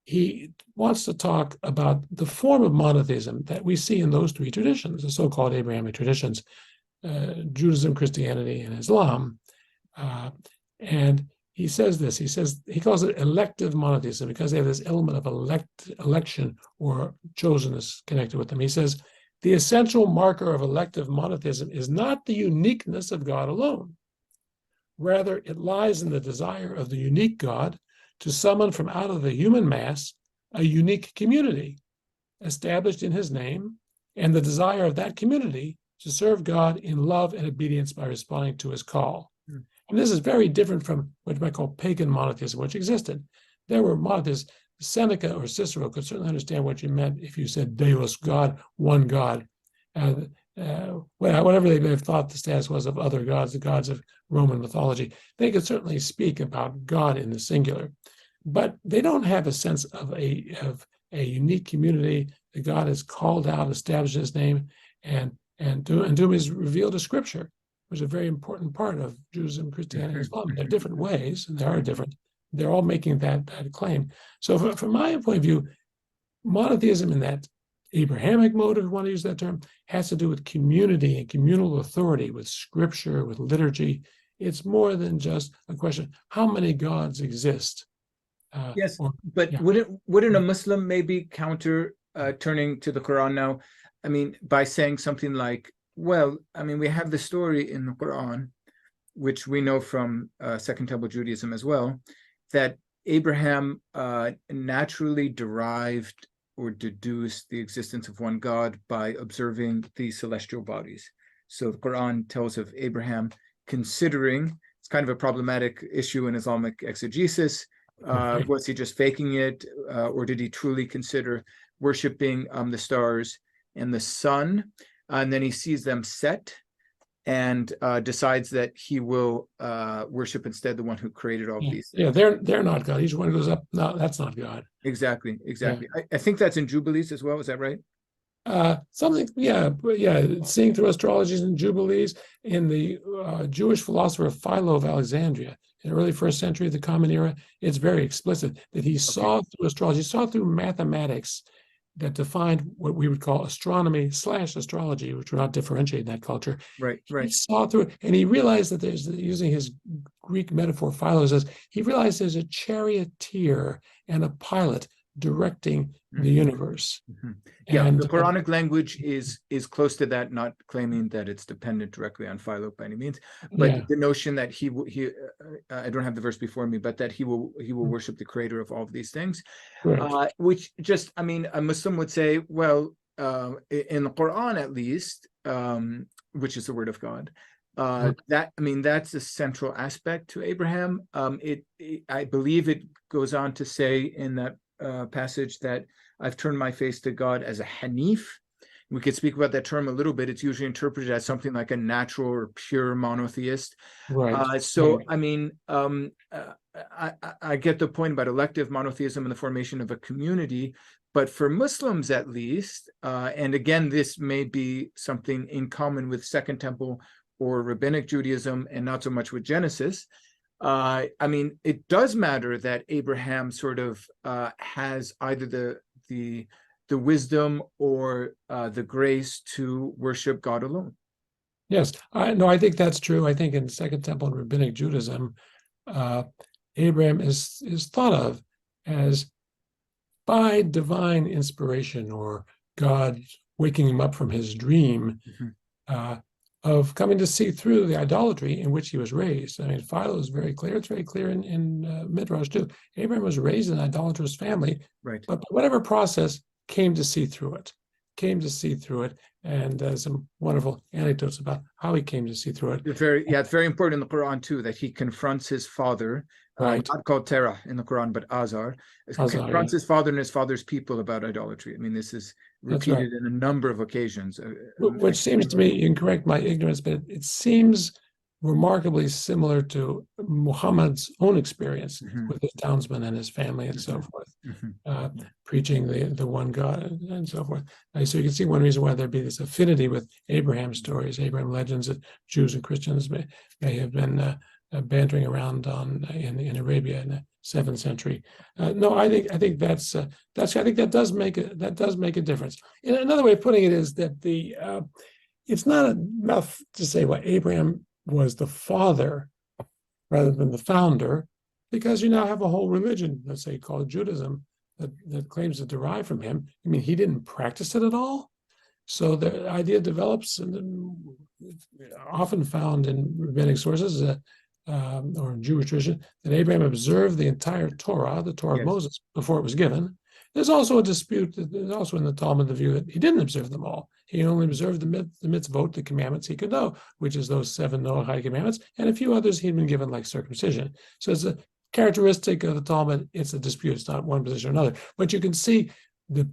He wants to talk about the form of monotheism that we see in those 3 traditions, the so-called Abrahamic traditions, Judaism, Christianity, and Islam. And he says this, he calls it elective monotheism because they have this element of election or chosenness connected with them. He says, the essential marker of elective monotheism is not the uniqueness of God alone. Rather, it lies in the desire of the unique God to summon from out of the human mass a unique community established in his name, and the desire of that community to serve God in love and obedience by responding to his call. And this is very different from what you might call pagan monotheism, which existed. There were monotheists. Seneca or Cicero could certainly understand what you meant if you said Deus, God, one God. Whatever they may have thought the status was of other gods, the gods of Roman mythology, they could certainly speak about God in the singular. But they don't have a sense of a unique community that God has called out, established his name, and to whom is revealed to Scripture, which is a very important part of Judaism, Christianity, and Islam. There are different ways, and they are different. They're all making that claim. So from my point of view, monotheism in that Abrahamic mode, if you want to use that term, has to do with community and communal authority, with Scripture, with liturgy. It's more than just a question, how many gods exist? Yes, but yeah. Wouldn't a Muslim maybe counter turning to the Quran now? I mean, by saying something like, well, I mean, we have the story in the Quran, which we know from Second Temple Judaism as well, that Abraham naturally derived or deduced the existence of one God by observing the celestial bodies. So the Quran tells of Abraham considering, it's kind of a problematic issue in Islamic exegesis, was he just faking it, or did he truly consider worshiping the stars and the sun? And then he sees them set and decides that he will worship instead the one who created all these things. Yeah, they're not God. Each one goes up. No, that's not God. Exactly. Yeah. I think that's in Jubilees as well. Is that right? Something, yeah, seeing through astrologies and jubilees. In the Jewish philosopher Philo of Alexandria, in early first century, the Common Era, it's very explicit that he saw through astrology, saw through mathematics that defined what we would call astronomy / astrology, which would not differentiate in that culture. Right, He right. saw through it, and he realized that there's, using his Greek metaphor, Philo says, he realized there's a charioteer and a pilot directing the universe. Yeah, And the Quranic language is close to that, not claiming that it's dependent directly on Philo by any means, but the notion that he I don't have the verse before me, but that he will worship the creator of all of these things, which just, I mean, a Muslim would say, well, in the Quran at least, which is the word of God, that, I mean, that's a central aspect to Abraham. I believe it goes on to say in that passage that I've turned my face to God as a Hanif. We could speak about that term a little bit. It's usually interpreted as something like a natural or pure monotheist. I mean, I get the point about elective monotheism and the formation of a community, but for Muslims at least, and again, this may be something in common with Second Temple or Rabbinic Judaism and not so much with Genesis. I mean, it does matter that Abraham sort of has either the wisdom or the grace to worship God alone. Yes, I think that's true. I think in Second Temple and Rabbinic Judaism, Abraham is thought of as, by divine inspiration or God waking him up from his dream, of coming to see through the idolatry in which he was raised. I mean, Philo is very clear. It's very clear in midrash too. Abraham was raised in an idolatrous family, but whatever process came to see through it, and some wonderful anecdotes about how he came to see through it. It's very important in the Quran too, that he confronts his father, not called Terah in the Quran, but Azar. Confronts his father and his father's people about idolatry. I mean, this is repeated in a number of occasions. Which seems to me, you can correct my ignorance, but it seems remarkably similar to Muhammad's own experience with his townsmen and his family and so forth, preaching the one God and so forth. So you can see one reason why there'd be this affinity with Abraham stories, Abraham legends that Jews and Christians may have been bantering around on in Arabia in the 7th century. No, I think that does make a difference. Another way of putting it is that it's not enough to say, well, Abraham was the father rather than the founder, because you now have a whole religion, let's say, called Judaism, that claims to derive from him. I mean, he didn't practice it at all. So the idea develops, and often found in rabbinic sources or in Jewish tradition, that Abraham observed the entire Torah, the Torah of Moses, before it was given. There's also a dispute, there's also in the Talmud the view that he didn't observe them all. He only observed the mitzvot, the commandments he could know, which is those 7 Noahide commandments, and a few others he'd been given, like circumcision. So it's a characteristic of the Talmud. It's a dispute. It's not one position or another. But you can see the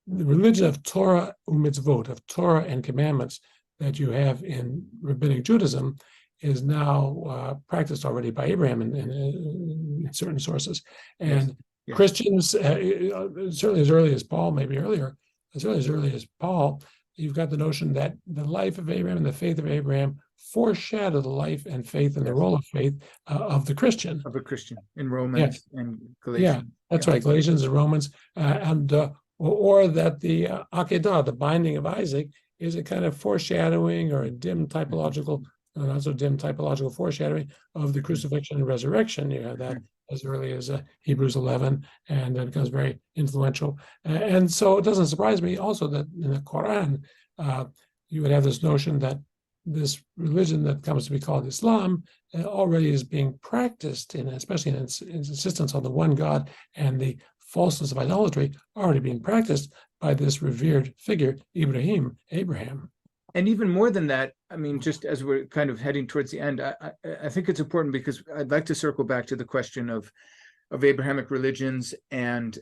religion of Torah mitzvot, of Torah and commandments that you have in Rabbinic Judaism is now practiced already by Abraham in certain sources. And Christians, certainly as early as Paul, maybe earlier, as early as Paul, you've got the notion that the life of Abraham and the faith of Abraham foreshadow the life and faith and the role of faith of the Christian. Of a Christian in Romans and Galatians. Yeah, that's right, Galatians and Romans. Or that the Akedah, the binding of Isaac, is a kind of foreshadowing or a dim typological, not so dim typological foreshadowing of the crucifixion and resurrection. You have that as early as Hebrews 11, and it becomes very influential. And so it doesn't surprise me also that in the Quran, you would have this notion that this religion that comes to be called Islam already is being practiced, especially in its insistence on the one God and the falseness of idolatry, already being practiced by this revered figure, Abraham. And even more than that, I mean, just as we're kind of heading towards the end, I think it's important because I'd like to circle back to the question of Abrahamic religions and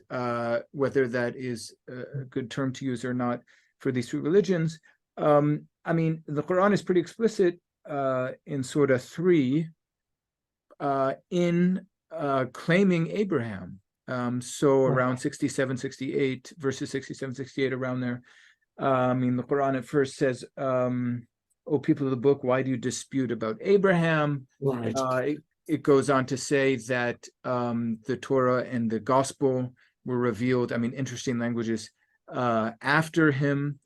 whether that is a good term to use or not for these 3 religions. I mean, the Quran is pretty explicit in Surah 3 in claiming Abraham. So around 67, 68, verses 67, 68, around there. I mean, the Quran at first says, "O people of the book, why do you dispute about Abraham?" Right. It goes on to say that the Torah and the Gospel were revealed. I mean, interesting languages after him,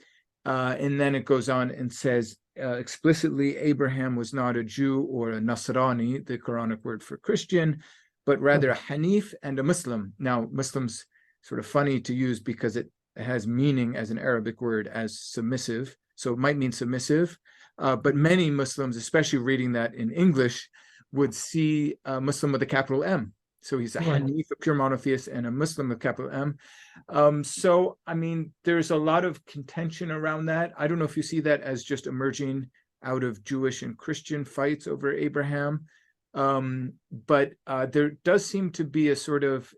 and then it goes on and says explicitly, Abraham was not a Jew or a Nasrani, the Quranic word for Christian, but rather a Hanif and a Muslim. Now, Muslim's sort of funny to use because it has meaning as an Arabic word as submissive, so it might mean submissive, but many Muslims, especially reading that in English, would see a Muslim with a capital M. So he's a Hanif, a pure monotheist, and a Muslim with capital M. So, I mean, there's a lot of contention around that. I don't know if you see that as just emerging out of Jewish and Christian fights over Abraham. But there does seem to be a sort of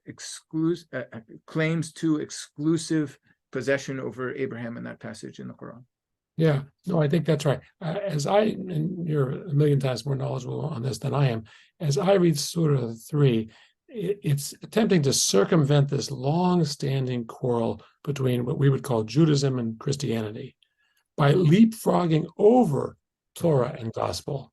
claims to exclusive possession over Abraham in that passage in the Quran. Yeah, no, I think that's right. And you're a million times more knowledgeable on this than I am, as I read Surah 3, it's attempting to circumvent this long-standing quarrel between what we would call Judaism and Christianity by leapfrogging over Torah and Gospel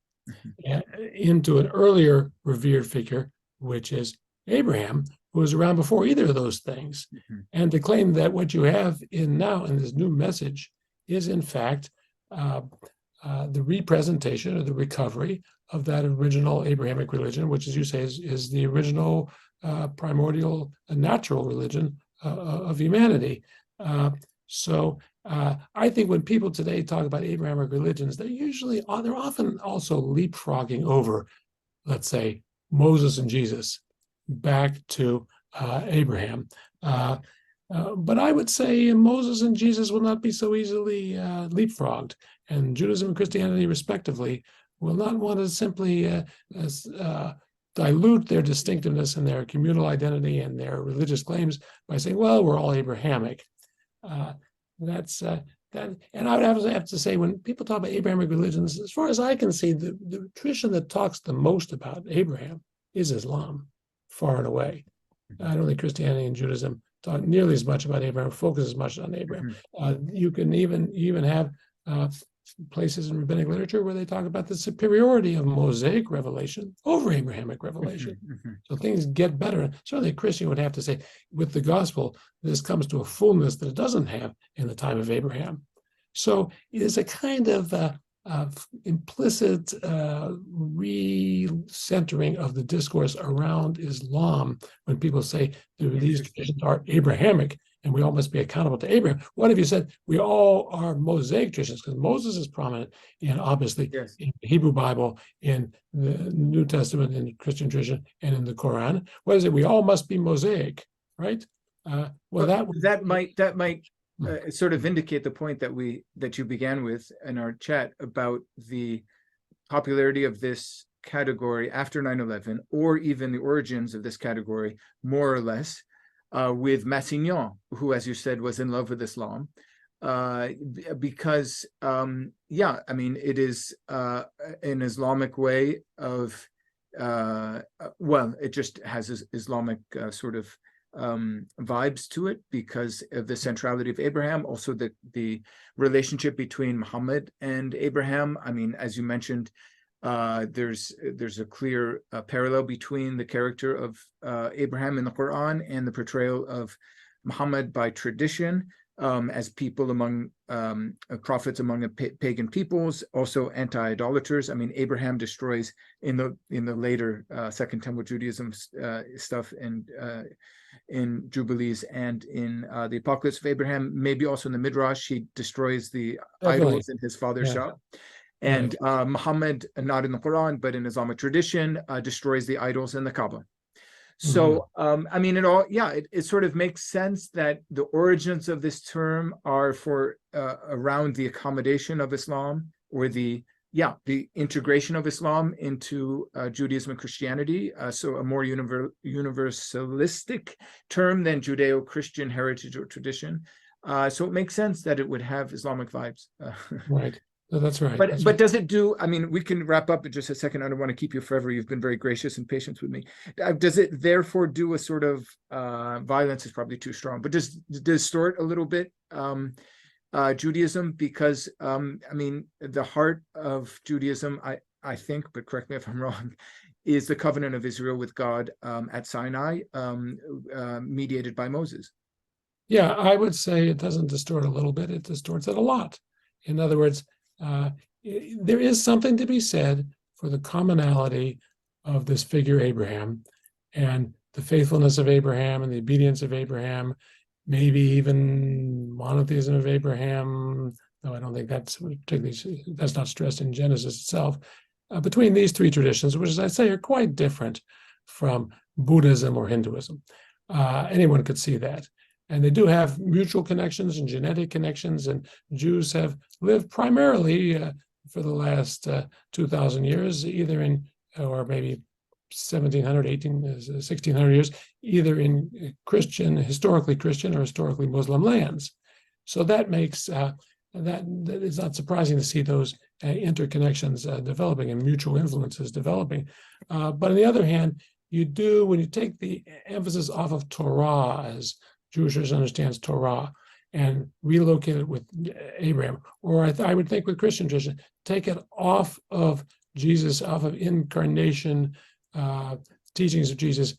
into an earlier revered figure, which is Abraham, who was around before either of those things, and to claim that what you have in this new message is in fact the representation or the recovery of that original Abrahamic religion, which, as you say, is the original primordial natural religion of humanity. So I think when people today talk about Abrahamic religions, they're often also leapfrogging over, let's say, Moses and Jesus back to Abraham. But I would say Moses and Jesus will not be so easily leapfrogged, and Judaism and Christianity, respectively, will not want to simply dilute their distinctiveness and their communal identity and their religious claims by saying, well, we're all Abrahamic. And I would have to say, when people talk about Abrahamic religions, as far as I can see, the tradition that talks the most about Abraham is Islam, far and away. I don't think Christianity and Judaism talk nearly as much about Abraham, focus as much on Abraham. You can even have places in rabbinic literature where they talk about the superiority of Mosaic revelation over Abrahamic revelation. So things get better. Certainly a Christian would have to say, with the gospel, this comes to a fullness that it doesn't have in the time of Abraham. So it is a kind of implicit recentering of the discourse around Islam when people say these traditions are Abrahamic and we all must be accountable to Abraham. What if you said we all are Mosaic traditions? Because Moses is prominent in, obviously, in the Hebrew Bible, in the New Testament, in the Christian tradition, and in the Quran. What is it? We all must be Mosaic, right? That might sort of indicate the point that you began with in our chat about the popularity of this category after 9/11, or even the origins of this category, more or less, with Massignon, who, as you said, was in love with Islam, because, I mean, it is an Islamic way of, it just has Islamic sort of vibes to it because of the centrality of Abraham, also the relationship between Muhammad and Abraham. I mean, as you mentioned, there's a clear parallel between the character of Abraham in the Quran and the portrayal of Muhammad by tradition, as people among prophets among pagan peoples, also anti-idolaters. I mean, Abraham destroys in the later Second Temple Judaism stuff and in Jubilees and in the Apocalypse of Abraham, maybe also in the midrash, he destroys the idols in his father's shop. And Muhammad, not in the Quran, but in Islamic tradition, destroys the idols in the Kaaba. So, I mean, it sort of makes sense that the origins of this term are for around the accommodation of Islam, or the integration of Islam into Judaism and Christianity. So a more universalistic term than Judeo-Christian heritage or tradition. So it makes sense that it would have Islamic vibes. Right. No, that's right. But does it do, I mean, we can wrap up in just a second. I don't want to keep you forever. You've been very gracious and patient with me. Does it therefore do a sort of, violence is probably too strong, but does distort a little bit Judaism, because I mean, the heart of Judaism, I think, but correct me if I'm wrong, is the covenant of Israel with God at Sinai, mediated by Moses. Yeah, I would say it doesn't distort a little bit, it distorts it a lot. In other words, there is something to be said for the commonality of this figure Abraham and the faithfulness of Abraham and the obedience of Abraham, maybe even monotheism of Abraham, though I don't think that's particularly, that's not stressed in Genesis itself. Between these three traditions, which, as I say, are quite different from Buddhism or Hinduism. Anyone could see that. And they do have mutual connections and genetic connections, and Jews have lived primarily for the last 2,000 years, either in, or maybe 1,700, 1,600 years, either in Christian, historically Christian or historically Muslim lands. So that makes, that is not surprising to see those interconnections developing and mutual influences developing. But on the other hand, you do, when you take the emphasis off of Torah, as Jewish understands Torah, and relocate it with Abraham, or I would think with Christian tradition, take it off of Jesus, off of incarnation, teachings of Jesus,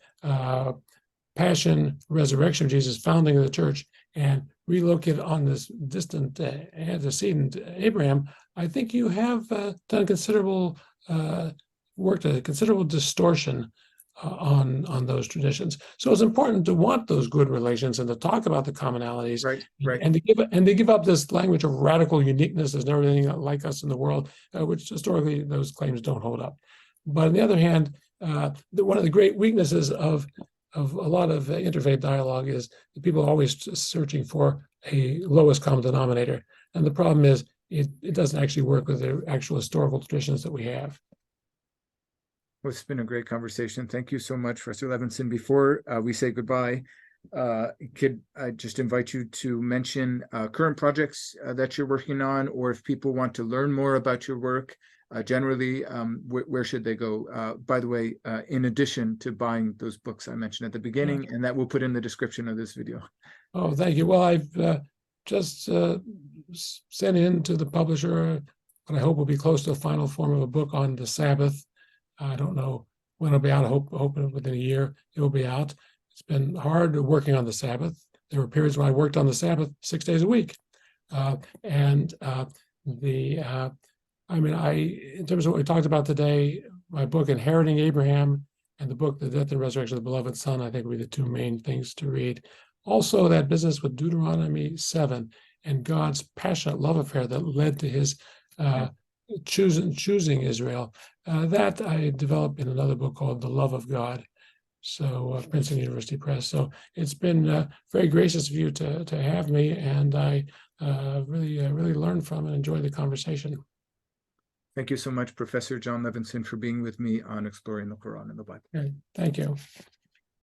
passion, resurrection of Jesus, founding of the church, and relocate on this distant antecedent Abraham, I think you have done considerable work, a considerable distortion on those traditions. So it's important to want those good relations and to talk about the commonalities, right. and to give up this language of radical uniqueness. There's never anything like us in the world, which historically those claims don't hold up. But on the other hand, one of the great weaknesses of a lot of interfaith dialogue is that people are always searching for a lowest common denominator, and the problem is it doesn't actually work with the actual historical traditions that we have. Well, it's been a great conversation. Thank you so much, Professor Levenson. Before we say goodbye, could I just invite you to mention current projects that you're working on, or if people want to learn more about your work, generally, where should they go? By the way, in addition to buying those books I mentioned at the beginning, and that we'll put in the description of this video. Oh, thank you. Well, I've just sent in to the publisher what I hope will be close to a final form of a book on the Sabbath. I don't know when it'll be out. I hope within a year it will be out. It's been hard working on the Sabbath. There were periods when I worked on the Sabbath 6 days a week. In terms of what we talked about today, my book, Inheriting Abraham, and the book, The Death and Resurrection of the Beloved Son, I think will be the two main things to read. Also, that business with Deuteronomy 7 and God's passionate love affair that led to his choosing Israel, that I developed in another book called The Love of God, so Princeton University Press. So it's been very gracious of you to have me, and I really learned from and enjoyed the conversation. Thank you so much, Professor Jon Levenson, for being with me on Exploring the Quran and the Bible. Okay, thank you.